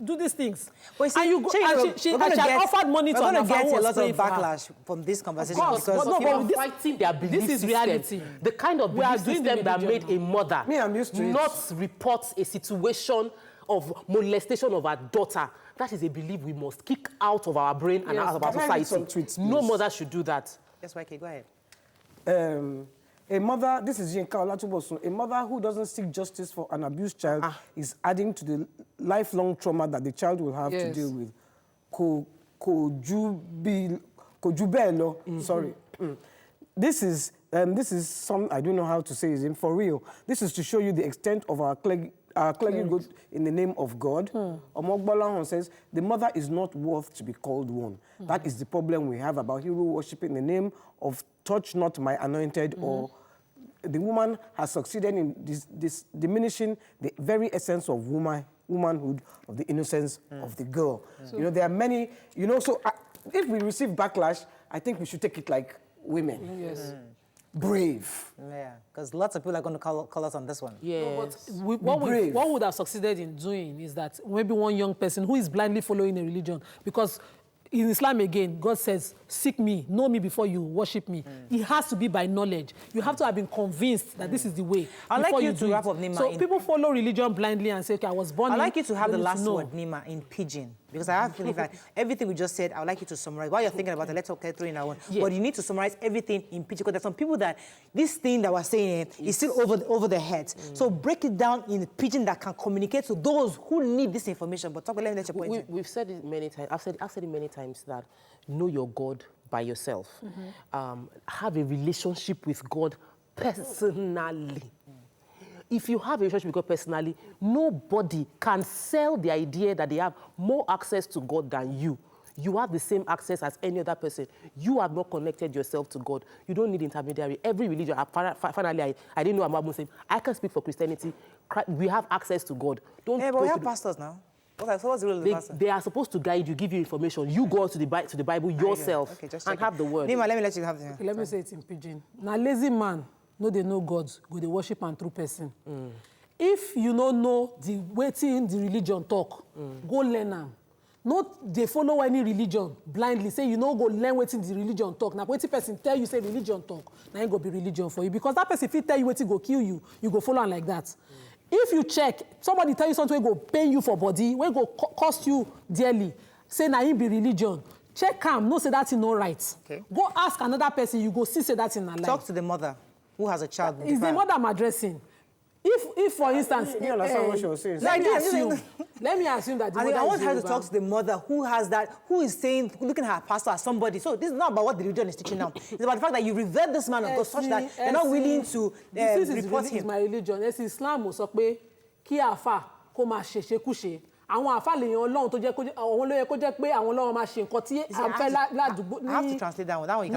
do these things.
But see,
and you go, and she had offered money to an
get a lot of
backlash
backlash from this conversation.
Of course,
because
but no, but
fighting their belief
this is
system.
reality.
The kind of belief system that made a mother
I'm used to
not report a situation of molestation of her daughter. That is a belief we must kick out of our brain and out of our society. No mother should do that.
Yes, YK, go ahead.
A mother, this is Yinka Olatubosun, a mother who doesn't seek justice for an abused child is adding to the lifelong trauma that the child will have to deal with. Kojubelo, sorry. This is some, I don't know how to say it, for real. This is to show you the extent of our clergy good in the name of God. Omogbolahon says, the mother is not worth to be called one. That is the problem we have about hero worship in the name of touch not my anointed, or the woman has succeeded in this diminishing the very essence of womanhood, of the innocence of the girl. You know, there are many, you know, so if we receive backlash, I think we should take it like women.
Yes.
Brave.
Yeah, because lots of people are going to call us on this one.
Yes.
No, what we would have succeeded in doing is that maybe one young person who is blindly following a religion, because in Islam again, God says, seek me, know me before you worship me. It has to be by knowledge. You have to have been convinced that this is the way.
I'd like you to wrap up, Nima.
So people follow religion blindly and say, okay, I was born
I'd like you to have the last word, Nima, in pidgin. Because I have a feeling that everything we just said, I would like you to summarize. While you're thinking about it, let's throw in our one. But you need to summarize everything in pidgin, because there's some people that this thing that we're saying is still over their heads. So break it down in pidgin that can communicate to those who need this information. But let me let your point.
We've said it many times. I've said it many times that know your God by yourself. Have a relationship with God personally. If you have a relationship with God personally, nobody can sell the idea that they have more access to God than you. You have the same access as any other person. You have not connected yourself to God. You don't need intermediary. Every religion, finally, I didn't know I'm a Muslim. I can speak for Christianity. We have access to God.
But we have pastors now. What's the role of the pastor?
They are supposed to guide you, give you information. You go to the Bible yourself and have the word.
Nima, let me let you have the
okay, let me say it in pidgin. Now, lazy man, no, they know God, go they worship and true person. If you don't know the waiting the religion talk, go learn them. Not they follow any religion blindly. Say you know go learn waiting the religion talk. Now, waiting person tell you say religion talk, now it go be religion for you. Because that person if he tell you waiting go kill you, you go follow on like that. If you check, somebody tell you something will go pay you for body, will go cost you dearly, say now it be religion. Check him, no say that's no right.
Okay.
Go ask another person, you go see say that's in a lie.
Talk to the mother who has a child.
Is the mother I'm addressing? If for instance,
you understand what she was saying?
let me assume that the mother
I want her to
Yoruba.
talk to the mother who has that, who is saying, looking at her pastor as somebody. So this is not about what the religion is teaching now. It's about the fact that you revere this man of God such that you're not willing to report him.
This is my religion. It's Islam ó sọ pé kí àfà kó máa ṣe kúṣe. Àwọn àfà lèyàn Ọlọ́run tó jẹ́ kó àwọn ló yẹ kó jẹ́ pé àwọn Ọlọ́run máa ṣe nǹkan tí à ń fẹ́ ládùúgbò ní.
I have to translate that one. That one you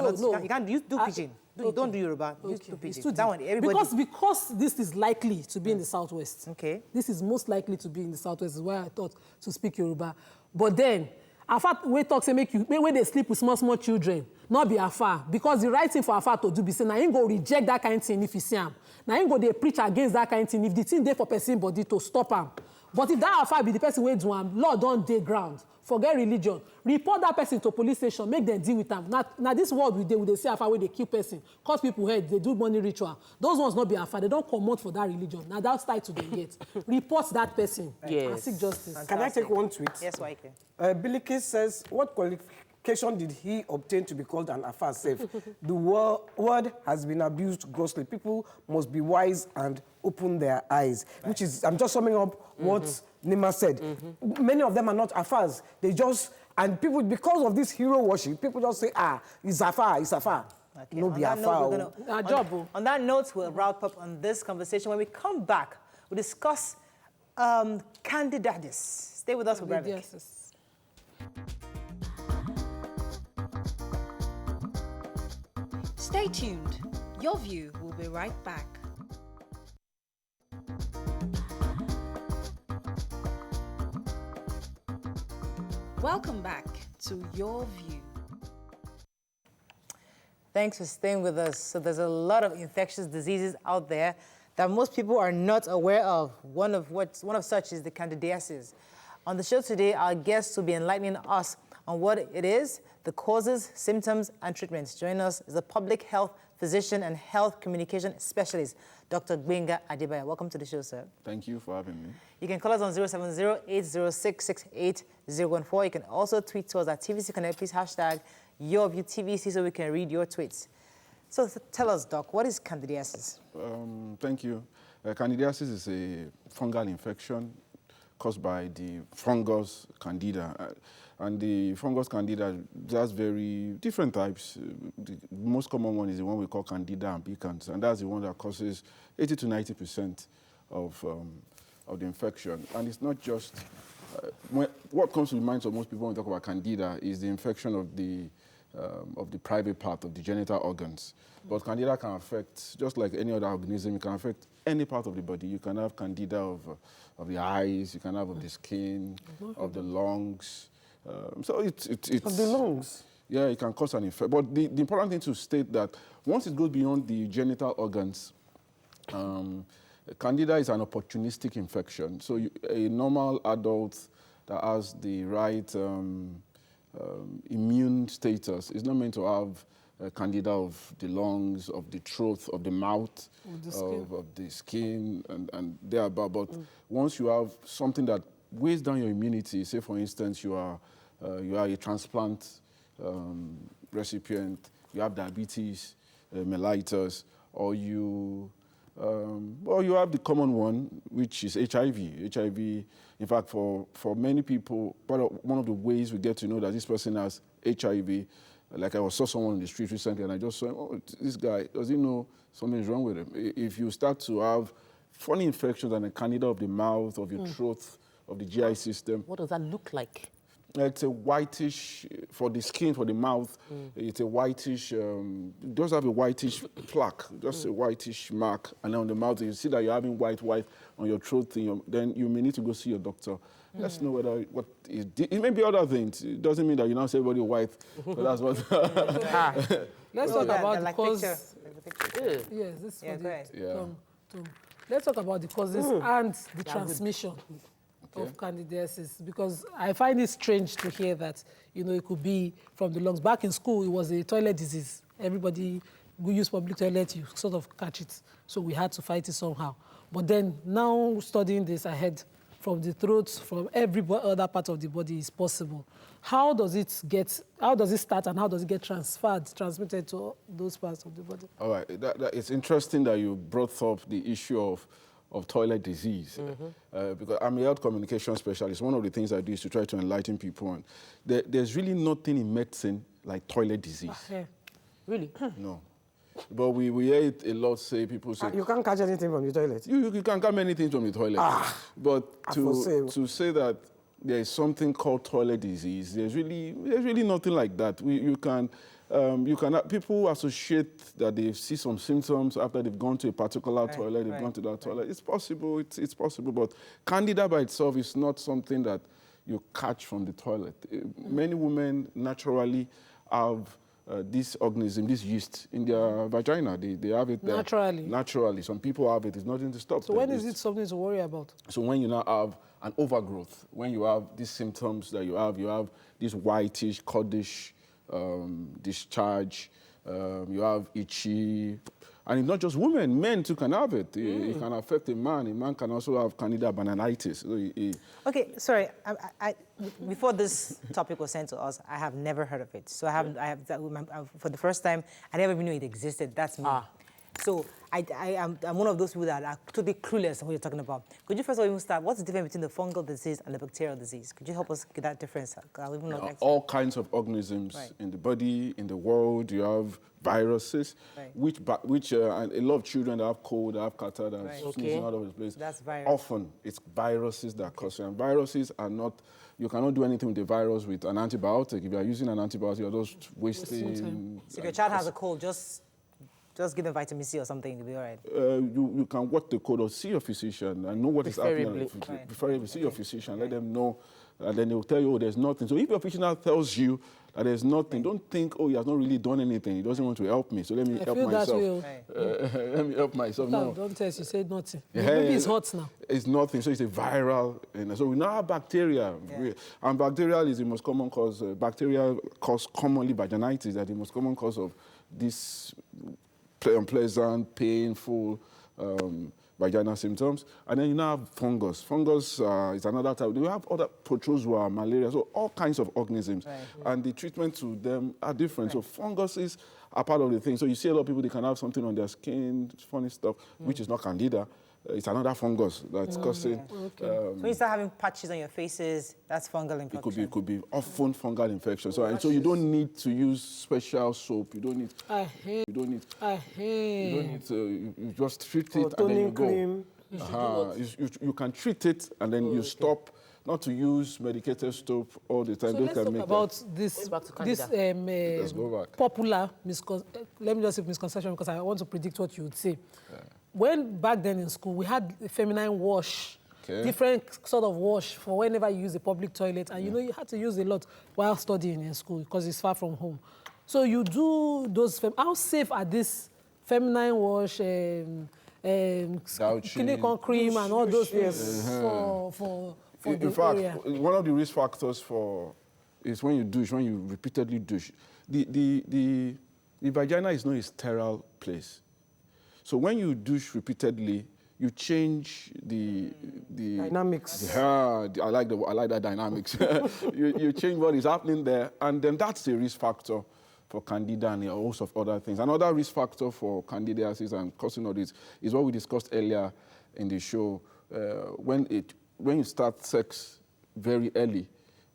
cannot. You do pidgin. Don't do Yoruba. You do pidgin. That one everybody.
Because this is likely to be in the southwest.
Okay.
This is most likely to be in the southwest. Is why I thought to speak Yoruba. But then, Afa we talk say make when they sleep with small children, not be Afa, because the right thing for Afa to do be say now him go reject that kind of thing if you see him. Now him go they preach against that kind of thing if the thing there for person body to stop him. But if that Afa be the person wey do him, law don't dey ground. Forget religion. Report that person to police station. Make them deal with them. Now this world we they say Afa where they kill person, cause people head, they do money ritual. Those ones not be Afa. They don't come out for that religion. Now that's tied to them yet. Report that person.
Yes.
And seek justice.
Fantastic.
Can I take one tweet?
Yes, YK.
Billikis says, what qualification did he obtain to be called an Afa safe? The word has been abused grossly. People must be wise and open their eyes. Right. Which is, I'm just summing up what Nima said. Many of them are not Afas. They just, and people, because of this hero worship, people just say, it's Afa, it's Afa. Okay. No, be Afa.
On that note, we'll wrap up on this conversation. When we come back, we'll discuss Candidiasis. Stay with us, Candidiasis.
Stay tuned. Your View will be right back. Welcome back to Your View.
Thanks for staying with us. So there's a lot of infectious diseases out there that most people are not aware of. One of such is the Candidiasis. On the show today, our guests will be enlightening us on what it is, the causes, symptoms, and treatments. Joining us is a public health physician and health communication specialist, Dr. Gbenga Adebayo. Welcome to the show, sir.
Thank you for having me.
You can call us on 070-806-68014. You can also tweet to us at TVC Connect. Please hashtag YourViewTVC so we can read your tweets. So tell us, Doc, what is candidiasis?
Thank you. Candidiasis is a fungal infection caused by the fungus Candida. And the fungus Candida, there's very different types. The most common one is the one we call Candida albicans, and that's the one that causes 80 to 90% of the infection. And it's not just, what comes to the minds of most people when we talk about Candida is the infection of the private part of the genital organs. But Candida can affect, just like any other organism, it can affect any part of the body. You can have Candida of the eyes, you can have of the skin, of the lungs. So it's
of the lungs?
Yeah, it can cause an infection. But the important thing to state that once it goes beyond the genital organs, Candida is an opportunistic infection. So a normal adult that has the right immune status is not meant to have Candida of the lungs, of the throat, of the mouth, of the skin, and thereabout. But once you have something that weighs down your immunity, say for instance you are a transplant recipient, you have diabetes mellitus, or you have the common one, which is HIV. HIV, in fact, for many people, one of the ways we get to know that this person has HIV, like I saw someone on the street recently, and I just saw him, oh, this guy, does he know something's wrong with him? If you start to have funny infections and a Candida of the mouth, of your throat, of the GI system.
What does that look like?
It's a whitish, for the skin, for the mouth, it's a whitish, it does have a whitish plaque, just a whitish mark. And on the mouth, you see that you're having white on your throat, then you may need to go see your doctor. Let's know what is, it may be other things. It doesn't mean that you now say everybody white, but that's what.
Let's talk about the cause.
Yes,
this is
go ahead.
Tom. Let's talk about the causes and the transmission of candidiasis, because I find it strange to hear that, it could be from the lungs. Back in school, it was a toilet disease. Everybody who use public toilet, you sort of catch it. So we had to fight it somehow. But then now studying this ahead, from the throat, from every other part of the body is possible. How does it start and how does it get transmitted to those parts of the body? All right,
it's interesting that you brought up the issue of toilet disease, because I'm a health communication specialist. One of the things I do is to try to enlighten people on. There's really nothing in medicine like toilet disease.
Really?
No. But we hear it a lot, people say...
You can't catch anything from the toilet?
You can't catch anything from the toilet. But to say that there is something called toilet disease, there's really nothing like that. People associate that they see some symptoms after they've gone to a particular toilet, they've gone to that toilet. It's possible, it's possible, but Candida by itself is not something that you catch from the toilet. Many women naturally have this organism, this yeast, in their vagina. They have it there.
Naturally?
Naturally. Some people have it. It's nothing to stop
them. So when is it something to worry about?
So when you now have an overgrowth, when you have these symptoms that you have this whitish, coddish discharge, you have itchy, and it's not just women, men too can have it. It can affect a man. A man can also have Candida albicans.
Okay, sorry. Before this topic was sent to us, I have never heard of it. So for the first time, I never even knew it existed. That's me. So I'm one of those people that are totally clueless on what you're talking about. Could you first of all even start, what's the difference between the fungal disease and the bacterial disease? Could you help us get that difference? I'll even know
all kinds of organisms in the body, in the world. You have viruses, which and a lot of children that have cold, that have catarrh, that are sneezing out of the place.
That's virus.
Often it's viruses that cause it. And viruses are not, you cannot do anything with the virus with an antibiotic. If you are using an antibiotic, you're just wasting.
So if your child has a cold, just Just give them vitamin C or something, you'll be all right.
You can watch the code or see your physician and know what is happening.
Right.
Preferably see your physician, let them know, and then they'll tell you, oh, there's nothing. So if your physician tells you that there's nothing, don't think, oh, he has not really done anything. He doesn't want to help me, so let me help myself. Let me help myself. No,
don't tell us you said nothing.
Yeah,
Maybe it's hot now.
It's nothing, so it's a viral. And so we now have bacteria. And bacterial is the most common cause. Bacteria cause commonly vaginitis, that the most common cause of this unpleasant, painful vaginal symptoms. And then you now have fungus. Fungus is another type. We have other protozoa, malaria, so all kinds of organisms. And the treatment to them are different. So funguses are part of the thing. So you see a lot of people, they can have something on their skin, funny stuff, which is not candida. It's another fungus that's causing...
So when you start having patches on your faces, that's fungal infection.
It could be often fungal infection. So, and so you don't need to use special soap. You don't need... You don't need to... You just treat it and then you go. You can treat it and then you stop. Not to use medicated soap all the time.
So let's talk about this popular let me just say misconception, because I want to predict what you would say. When back then in school, we had a feminine wash, different sort of wash for whenever you use a public toilet. And you know, you had to use a lot while studying in school because it's far from home. So you do those, how safe are this feminine wash, clinical cream and all those things for
in fact, one of the risk factors is when you douche, when you repeatedly douche. The vagina is not a sterile place. So when you douche repeatedly, you change the
dynamics.
I like that dynamics. you change what is happening there, and then that's the risk factor for candida and a host of other things. Another risk factor for candidiasis and causing all this is what we discussed earlier in the show. When you start sex very early,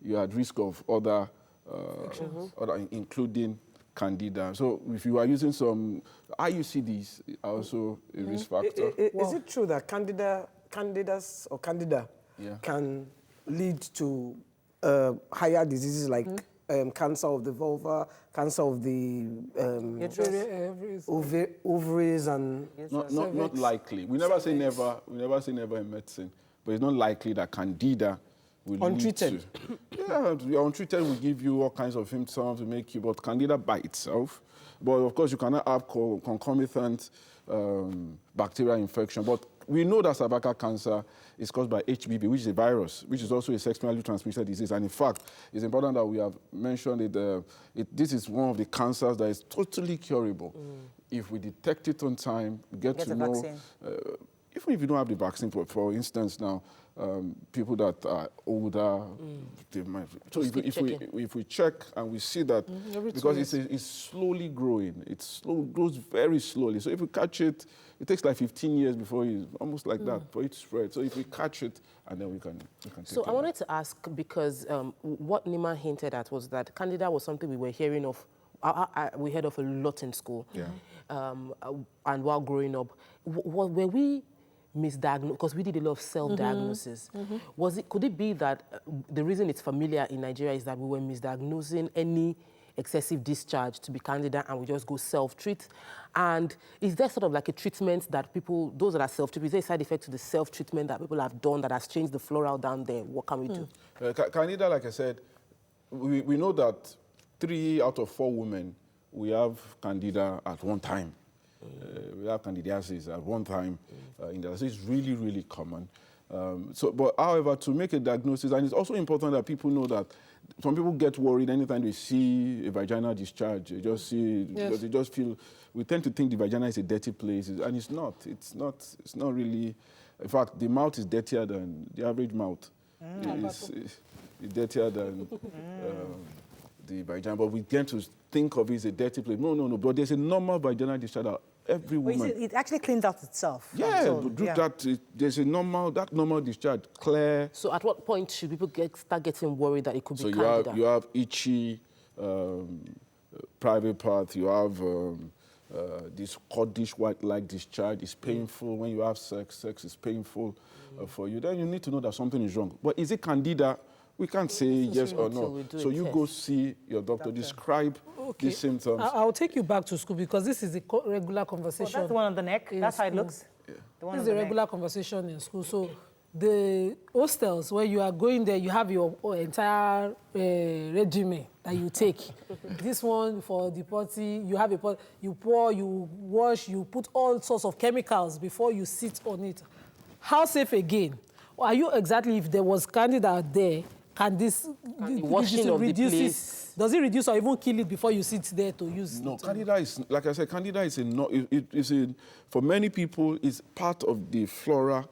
you're at risk of other including candida. So if you are using some IUCDs, also a risk factor.
Is it true that candida can lead to higher diseases like cancer of the vulva, cancer of the ovaries, and
not likely. We never say never. We never say never in medicine, but it's not likely that candida will
untreated.
Lead to, untreated will give you all kinds of symptoms to make you, but candida by itself. But of course, you cannot have concomitant bacterial infection. But we know that cervical cancer is caused by HPV, which is a virus, which is also a sexually transmitted disease. And in fact, it's important that we have mentioned it. This is one of the cancers that is totally curable. If we detect it on time, get to know. Even if you don't have the vaccine, for instance, now, people that are older, they might. So if we check and we see that, because it's slowly growing, it grows very slowly. So if we catch it, it takes like 15 years before it's almost like that for it to spread. So if we catch it, and then we can take
So I wanted to ask, because what Nima hinted at was that candida was something we were hearing of. We heard of a lot in school, and while growing up, were we misdiagnosed, because we did a lot of self-diagnosis. Could it be that the reason it's familiar in Nigeria is that we were misdiagnosing any excessive discharge to be candida and we just go self-treat? And is there sort of like a treatment that people, those that are self-treat, is there a side effect to the self-treatment that people have done that has changed the floral down there? What can we do?
Candida, like I said, we know that 3 out of 4 women, we have candida at one time. We have candidiasis at one time. It's really, really common. But however, to make a diagnosis, and it's also important that people know that some people get worried anytime they see a vaginal discharge. They just see, because they just feel, we tend to think the vagina is a dirty place, and it's not. It's not really. In fact, the mouth is dirtier than the average mouth. It's dirtier than the vagina, but we tend to think of it as a dirty place. No. But there's a normal vaginal discharge that every woman.
It actually cleans out itself.
There's a normal discharge, clear.
So at what point should people start getting worried that it could be
candida? So you have itchy private part. You have this coddish white-like discharge. It's painful when you have sex. Sex is painful for you. Then you need to know that something is wrong. But is it candida We can't say yes or
until
no.
we do
So
a
you
test.
go see your doctor, describe the symptoms.
I'll take you back to school because this is a regular
Oh,
conversation.
that's the one on the neck.
in
That's how it
school.
looks. The one
This
on
is
the
a
neck.
regular conversation in school. So the hostels where you are going there, you have your entire regimen that you take. This one for the potty, you have a pot, you pour, you wash, you put all sorts of chemicals before you sit on it. How safe again? Or are you exactly, if there was Candida there, can this
washing of the place.
Does it reduce or even kill it before you sit there to use
No,
it?
Candida is, like I said, Candida is for many people, it's part of the flora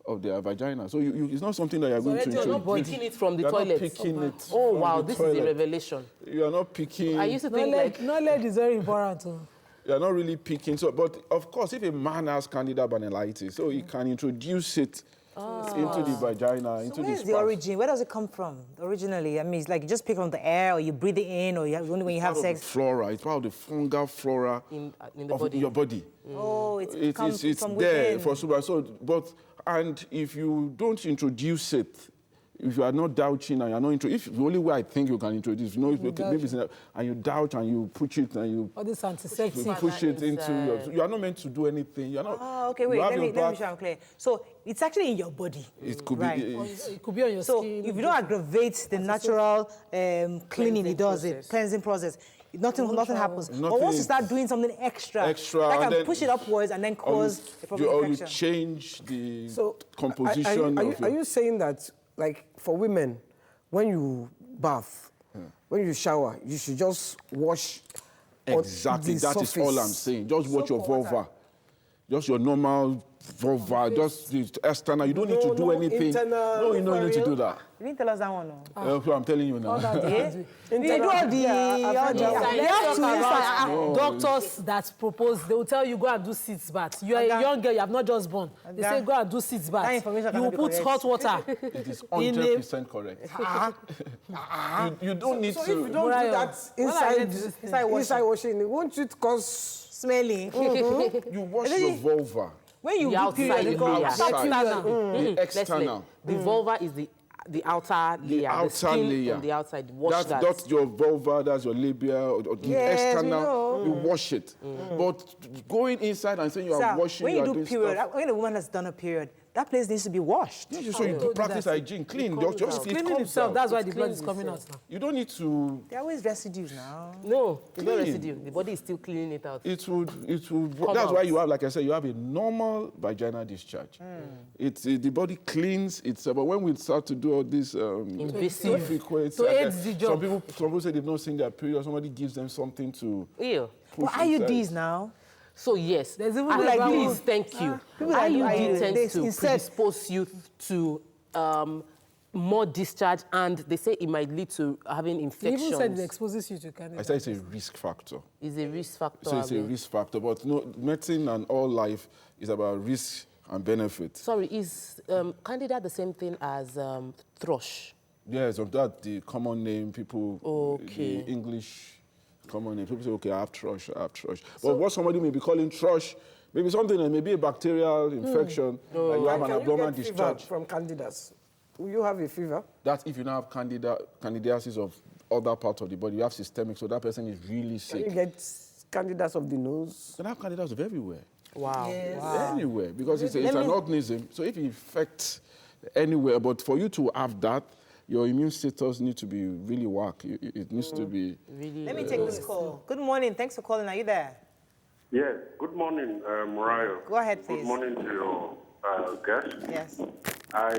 of their vagina. So it's not something that you're going to
You're not
introduce.
picking it from the
You're
toilet.
not picking it
Oh,
from
wow,
the
this
toilet.
is a revelation.
You are not picking.
I used to think like...
Knowledge is very important. Too.
You are not really picking. So, but of course, if a man has Candida banalitis, so he can introduce it into the vagina, into
Where's
the
the
sperm.
origin? Where does it come from originally? I mean, it's like you just pick from the air, or you breathe it in, or only when you have
Part of
sex.
the flora. It's part of the fungal flora
in the
of
body.
your body.
Oh, it comes
It's
from
there
within.
for super. So, and if you don't introduce it, if you are not douching and you're not if the only way I think you can introduce, maybe it's and you doubt and you push it and you
All this antiseptic.
push it into you are not meant to do anything. You're not.
Oh, okay, wait, let me be sure I'm clear. So it's actually in your body.
It could
right.
be.
It could be on your
So
skin.
if you don't aggravate the natural cleaning it does,
process.
it cleansing process, nothing happens. But
Nothing-
once you start doing something extra, that
and
can
then-
push it upwards and then cause a problem
or you
infection.
change the
So,
composition of
are you saying that, like, for women, when you bath, when you shower, you should just wash on
Exactly,
the
that is all I'm
surface?
saying. Just watch your vulva. Just your normal vulva, just the external. You don't need to do anything. No, you don't need to do that.
You didn't tell us that one, no.
I'm telling you now.
You do all the...
Doctors that propose, they will tell you go and do sits bath. You are a young girl, you have not just born. They say go and do sits bath.
information
You will
cannot be
put
correct.
hot water.
It is 100% correct. You don't need
So if
to.
you don't do that inside washing, won't it cause...
Smelly.
You wash your vulva.
When you
The
do
outside
period,
layer.
go
Outside. The
Let's
external.
The vulva is the outer layer. The
outer
skin
layer.
on the outside. Wash that.
That's your vulva, that's your labia, or the
Yes, we
external.
know.
You wash it. But going inside and saying you are
Sir,
washing,
when
you
you
are
do
doing
period,
stuff.
when a woman has done a period, that place needs to be washed.
Yeah, so you practice hygiene, clean. Just it
Cleaning
comes
himself,
out.
that's why the blood
cleans
is coming out now.
You don't need to.
There are always residues now.
No, it's not
Clean.
residue. The body is still cleaning it out.
It would.
Come
That's why
out.
you have, like I said, you have a normal vaginal discharge. The body cleans itself. But when we start to do all this
Invasive.
frequent,
To aid the
some
job.
people say they've not seen their period. Somebody gives them something to
Ew.
But
push inside.
IUDs now,
So yes,
There's even
like
like
please, thank you.
people that do
IUD
IUD,
tends to
instead-
predispose you to more discharge, and they say it might lead to having
They
infections.
even said it exposes you to Canada.
I said it's a risk factor.
It's a risk factor.
So it's a
Abi.
risk factor. But no, medicine and all life is about risk and benefit.
Sorry, is Candida the same thing as thrush?
Yes, of that, the common name, people,
Okay.
the English common name. People say, okay, I have thrush. But what somebody may be calling thrush, maybe something that may be a bacterial infection, that you have an
Can
abdominal
you get fever
discharge.
from candidas? Will you have a fever?
That's if you now have candidiasis of other parts of the body. You have systemic, so that person is really
Can you
sick.
get candidas of the nose?
You can have candidiasis of everywhere.
Wow.
Anywhere, because it's an organism. So if it affects anywhere, but for you to have that, your immune status needs to be really whack. It needs to be...
Really.
let me take this call. Good morning. Thanks for calling. Are you there?
Yes. Good morning, Mariah.
Go ahead, please.
Good morning to your guest.
Yes.
I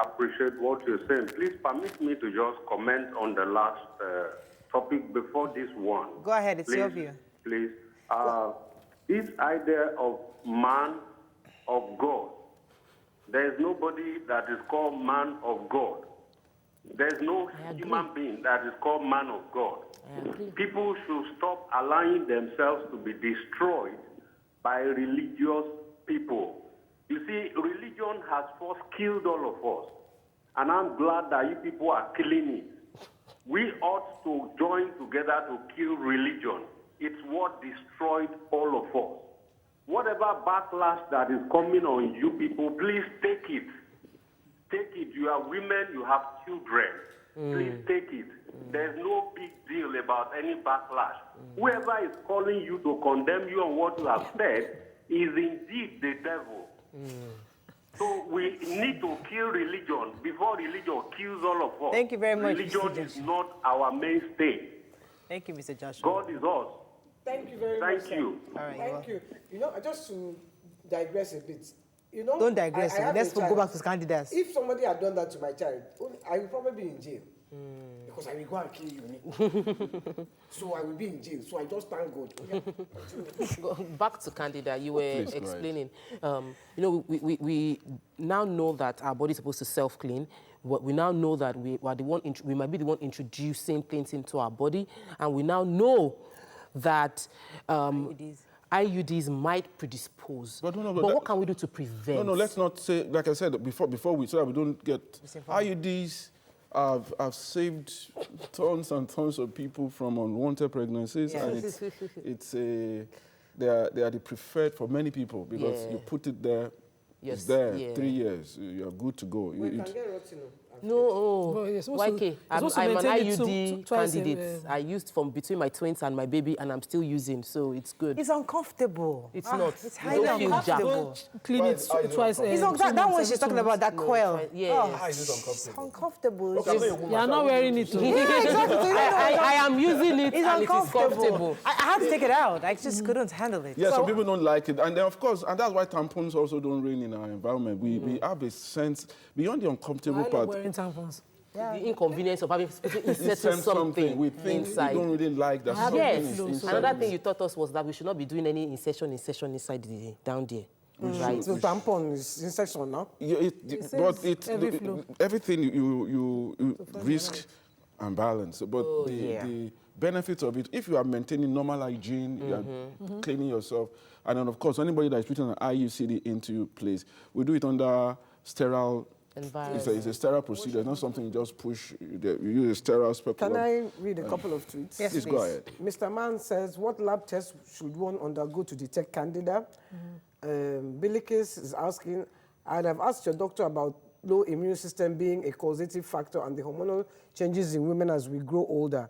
appreciate what you're saying. Please permit me to just comment on the last topic before this one.
Go ahead. It's your view.
Please. This idea of man of God, there is nobody that is called man of God. There's no human being that is called man of God. People should stop allowing themselves to be destroyed by religious people. You see, religion has first killed all of us. And I'm glad that you people are killing it. We ought to join together to kill religion. It's what destroyed all of us. Whatever backlash that is coming on you people, please take it. take it. You are women, you have children. Please take it. There's no big deal about any backlash. Whoever is calling you to condemn you on what you have said is indeed the devil. So we need to kill religion before religion kills all of us.
Thank you very much,
Religion
Mr.
is
Joshua.
not our mainstay.
Thank you, Mr. Joshua.
God is us.
Thank you very much.
Thank you.
All right,
Thank you. You know, just to digress a bit. You know,
Don't digress.
I have
Let's
a
go
child.
back to Candidiasis.
If somebody had done that to my child, I would probably be in jail. Because I will go and kill you. So I will be in jail. So I just thank God.
Back to Candida, you were
Please, go ahead.
explaining. You know, we now know that our body is supposed to self-clean. We now know that we might be the one introducing things into our body, and we now know that IUDs might predispose.
But
what can we do to prevent?
No, let's not say, like I said before we, so that we don't get IUDs. I've saved tons and tons of people from unwanted pregnancies, and they are the preferred for many people because you put it there, it's there, 3 years, you're good to go.
We can get rotten.
No,
you're
YK, I'm an
maintain it
IUD
twice
candidate. I used from between my twins and my baby, and I'm still using, so it's good.
It's uncomfortable.
It's not.
It's
You
highly
don't feel
uncomfortable.
Clean it twice.
It's not that one she's talking about, that coil.
Yeah.
It's uncomfortable.
You're not wearing it.
Yeah, exactly.
I am using it,
It's
and
uncomfortable.
it is comfortable.
I had to take it out. I just couldn't handle it.
Yeah, some people don't like it. And then, of course, and that's why tampons also don't reign in our environment. We have a sense, beyond the uncomfortable
Why are
part,
you wearing tampons?
The inconvenience of having inserting something
we think
inside.
we don't really like that.
Yes.
Something is inside.
Another thing you taught us was that we should not be doing any insertion inside down there. Right.
So tampon is insertion now.
Yeah, but
every flow.
everything you risk and balance. But the benefits of it, if you are maintaining normal hygiene, you are cleaning yourself, and then of course anybody that is putting an IUCD into place, we do it under sterile. It's a sterile procedure, not something you just push. You use a sterile speculum.
Can I read a couple of tweets?
Yes,
Please go ahead.
Mr. Mann says, what lab test should one undergo to detect Candida? Bilikis is asking, I'd have asked your doctor about low immune system being a causative factor and the hormonal changes in women as we grow older.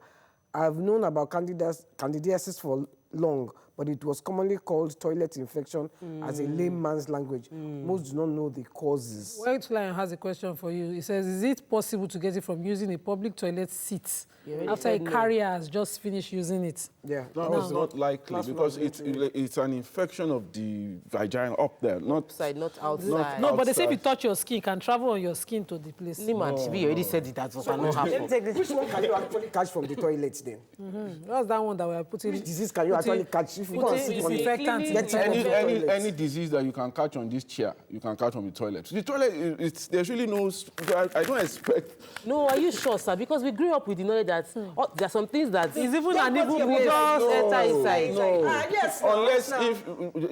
I've known about candidiasis for long, but it was commonly called toilet infection as a layman's language. Most do not know the causes.
White Lion has a question for you. He says, is it possible to get it from using a public toilet seat after a carrier has just finished using it?
Yeah.
No, it's not likely because it's an infection of the vagina up there, not
Outside, not outside.
No, but they say if you touch your skin, it can travel on your skin to the place.
Liman, Chibi already said it, that cannot happen.
Which one can you actually catch from the toilet then?
What's that one that we are putting?
Which disease can you actually catch if you can't sit on it?
Disinfectant.
any disease that you can catch on this chair, you can catch from the toilet. The toilet, there's really no. I don't expect.
No, are you sure, sir? Because we grew up with the knowledge that there are some things that
It's even an
you
evil
just enter inside.
No,
yes,
unless if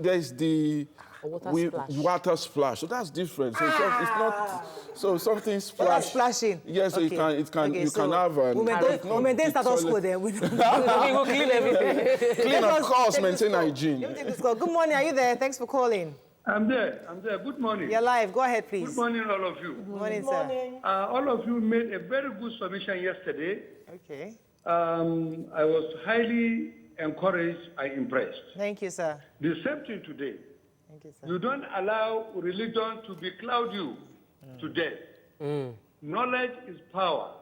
there's the
Water splash.
water splash, so that's different. So it's not. So something splash.
Splashing.
Yes, so you can have an.
We maintain status quo there. We
will clean everything.
Clean, of course, maintain hygiene.
Good morning. Are you there? Thanks for calling.
I'm there. Good morning.
You're live. Go ahead, please.
Good morning, all of you.
Good morning, sir.
All of you made a very good submission yesterday.
Okay.
I was highly encouraged and impressed.
Thank you, sir.
The same thing today.
Thank you, sir.
You don't allow religion to becloud you to death. Knowledge is power.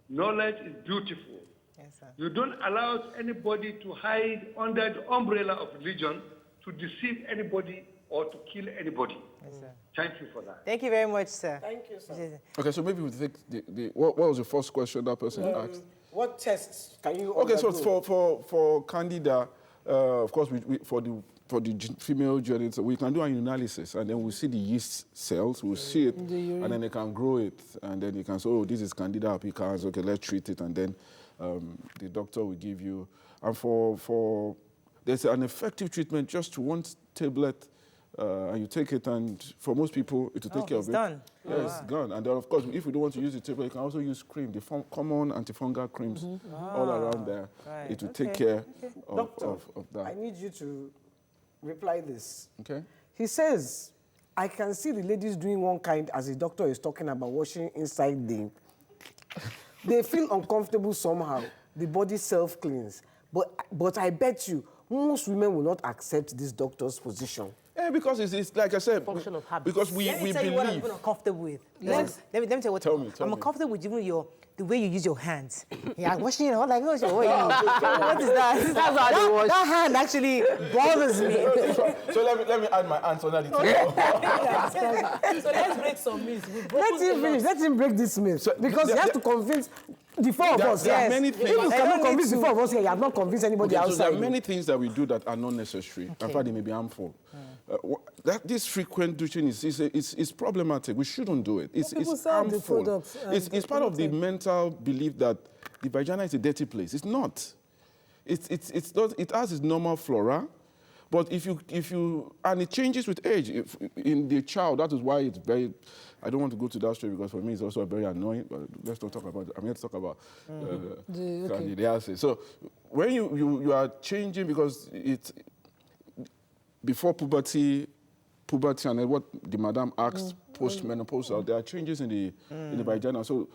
Knowledge is beautiful.
Yes, sir.
You don't allow anybody to hide under the umbrella of religion to deceive anybody or to kill anybody.
Yes, sir.
Thank you for that.
Thank you very much, sir.
Thank you, sir.
Okay, so maybe we take what was the first question that person asked?
What tests can you
Okay, so
undergo?
for Candida, of course, for the female genital, we can do an analysis, and then we'll see the yeast cells, we'll see it, and then they can grow it, and then you can say, oh, this is Candida albicans, okay, let's treat it, and then the doctor will give you, and there's an effective treatment just to one tablet, and you take it, and for most people, it will take care of it.
Done.
Yeah, it's gone. And then, of course, if you don't want to use the tablet, you can also use cream, the common antifungal creams all around there.
Right.
It will take care
Doctor,
of that.
I need you to reply this.
Okay?
He says, I can see the ladies doing one kind, as the doctor is talking about, washing inside the... They feel uncomfortable somehow. The body self-cleans. But I bet you, most women will not accept this doctor's position.
Yeah, because it's like I said,
function of habit.
because we
Let me tell you what I'm
believe.
even uncomfortable with.
Yes.
Let me tell you what
Tell me.
I'm uncomfortable with even the way you use your hands. Yeah, washing it all like, what is that?
That's how they wash.
That hand actually bothers me.
So let me add my hands under the table.
So let's break some myths.
Let him finish. Let him break this myth. Because he has to convince the four of us.
There are
Yes.
many
If
things.
you cannot convince the four of us here, you have not convinced anybody
Okay, so
outside.
there are many things that we do that are not necessary. In fact, they may be harmful. This frequent douching is problematic. We shouldn't do it. It's
people sell the
harmful.
products,
It's part of the mental belief that the vagina is a dirty place. It's not. It has its normal flora. But if you and it changes with age. In the child, that is why it's very. I don't want to go to that story because for me it's also very annoying. But let's not talk about it. I'm here to talk about Candidiasis. So when you are changing because it's before puberty and then what the madam asked post-menopausal, there are changes in the vagina. So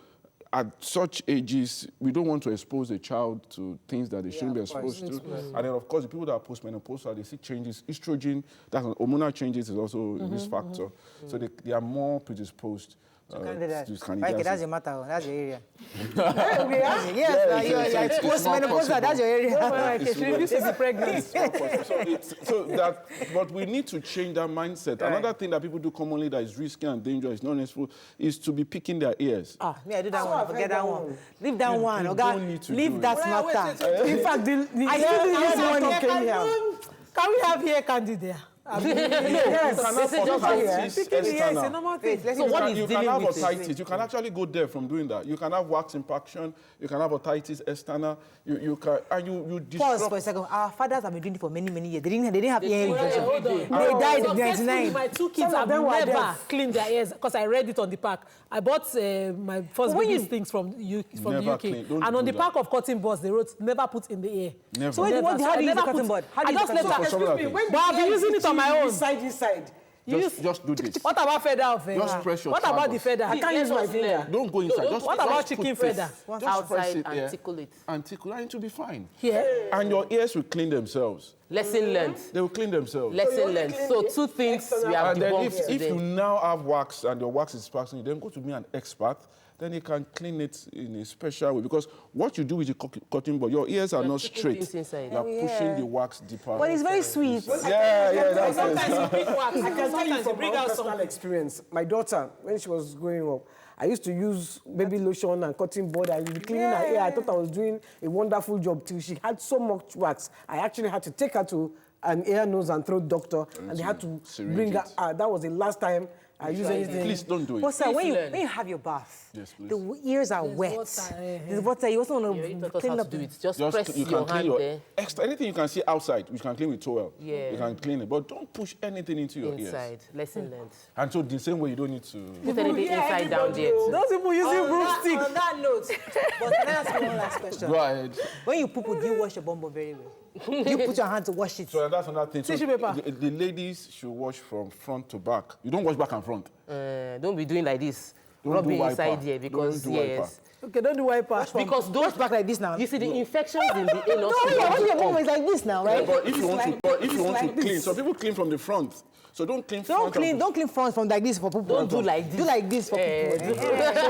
at such ages, we don't want to expose a child to things that they shouldn't be exposed to. And then, of course, the people that are postmenopausal, they see changes. Estrogen, that's hormonal changes, is also a risk factor. So they are more predisposed to candidiasis.
Right, that's your matter. That's your area.
Yes,
postmenopausal, that's your area.
She used to be pregnant.
But we need to change that mindset. Right. Another thing that people do commonly that is risky and dangerous, is not necessary, is to be picking their ears.
Me, I do that one. Forget that one. Leave that one.
You don't need to
leave that matter.
In fact,
I still do this one.
Can we have here Candida?
Yes,
So what is you can have otitis. You can actually go there from doing that. You can have wax impaction. You can have otitis externa. You can you disrupt.
Pause for a second. Our fathers have been doing it for many years. They didn't have ear infection. They
Hold
died
on.
in 99.
My two kids have never cleaned their ears because I read it on the pack. I bought my first baby's things from the UK. And on the pack of cotton buds, they wrote, never put in the ear.
Never.
So how do you use the cotton bud?
I just left that. But I've been using it on my own.
Inside.
Just do this.
What about feather of
Just press your
What about
tragus.
the feather? I can't use my finger.
Don't go inside. Just
What about
just
chicken
put this.
feather?
Just
Outside,
press it here.
articulate.
Articulate, and it will be fine.
Here.
And your ears will clean themselves.
Lesson learned.
They will clean themselves.
Lesson learned. So two things we have
And then
debunked
if
today.
you now have wax and your wax is passing, then go to me an expert. Then he can clean it in a special way. Because what you do with the cotton bud, your ears are not straight. You are pushing the wax deeper.
But it's very sweet.
Yeah, that's
Sometimes you
it.
pick wax.
I can tell you from
bring
my
out
personal
something.
experience. My daughter, when she was growing up, I used to use baby lotion and cotton bud. I was cleaning her ear. I thought I was doing a wonderful job till she had so much wax. I actually had to take her to an ear, nose, and throat doctor, and they had to bring her. That was the last time I used anything.
Please don't do it.
But sir, when you have your bath,
Yes, please.
the ears are wet. There's water. You also want to clean up.
Do it. Just
Just
press
you can
your
clean
hand
your
there.
extra anything you can see outside, you can clean with towel.
Yeah.
You can clean it, but don't push anything into your ears.
Inside. Lesson learned.
And so the same way you don't need to.
Put anything inside down there.
Those people using broomstick.
On that note, but can I ask you one last question?
Go ahead.
When you poo, do you wash your bum very well? You put your hand to wash it.
So that's another thing. So
Tissue paper.
the ladies should wash from front to back. You don't wash back and front.
Don't be doing like this.
Don't
Rub
do
it
wiper.
inside here because
Don't do wiper.
yes.
Okay, don't do wiper.
Because
Wash back like this now.
you see the infections in the anus.
Wash your bum is like this now, right?
But if you want to clean, some people clean from the front. So don't clean front.
Don't clean front from like this for people.
Don't do like this.
Do like this for people.
So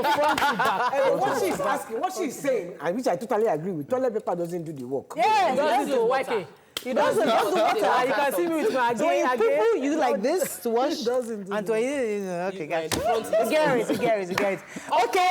front to back.
What she's asking, what she's saying, and which I totally agree with, toilet paper doesn't do the work.
Yeah,
He doesn't do water. He doesn't do water. You can see me with my
So when you
again.
poo, you do like this to wash.
He doesn't do
And to okay, guys.
front.
You get it. Okay,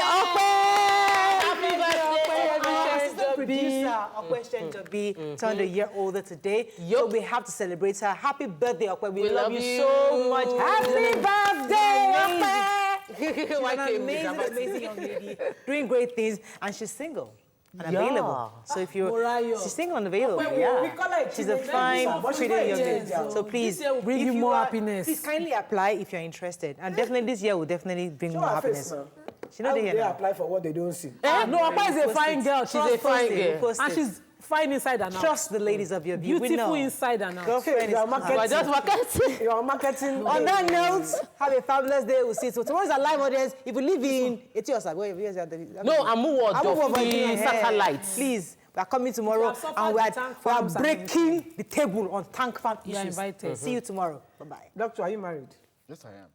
Happy birthday,
producer, question to be turned a year older today. So we have to celebrate her. Happy birthday, Okwe. We love you so much. Happy birthday, Okwe. She's an amazing young lady, doing great things, and she's single and available. So if she's single and available,
we call her
she's a fine, pretty young lady. So please,
year will bring you more happiness.
Please kindly apply if you're interested, and definitely this year will definitely bring more happiness. She know
How
the
would
year
they
now.
apply for what they don't see?
No, Akpa is a fine girl.
She's a fine girl.
And she's Fine inside and out.
Trust the ladies of your view.
Beautiful
We know.
inside and out.
Girlfriend
You are
is
marketing.
We're just marketing.
You are marketing.
On that note, have a fabulous day. We'll see you. So tomorrow's a live audience. If you live in Ethiopia,
No, Amuwo, satellite.
Please, we are coming tomorrow and we are breaking the table on tank farm issues.
You are invited.
See you tomorrow. Bye-bye.
Doctor, are you married?
Yes, I am.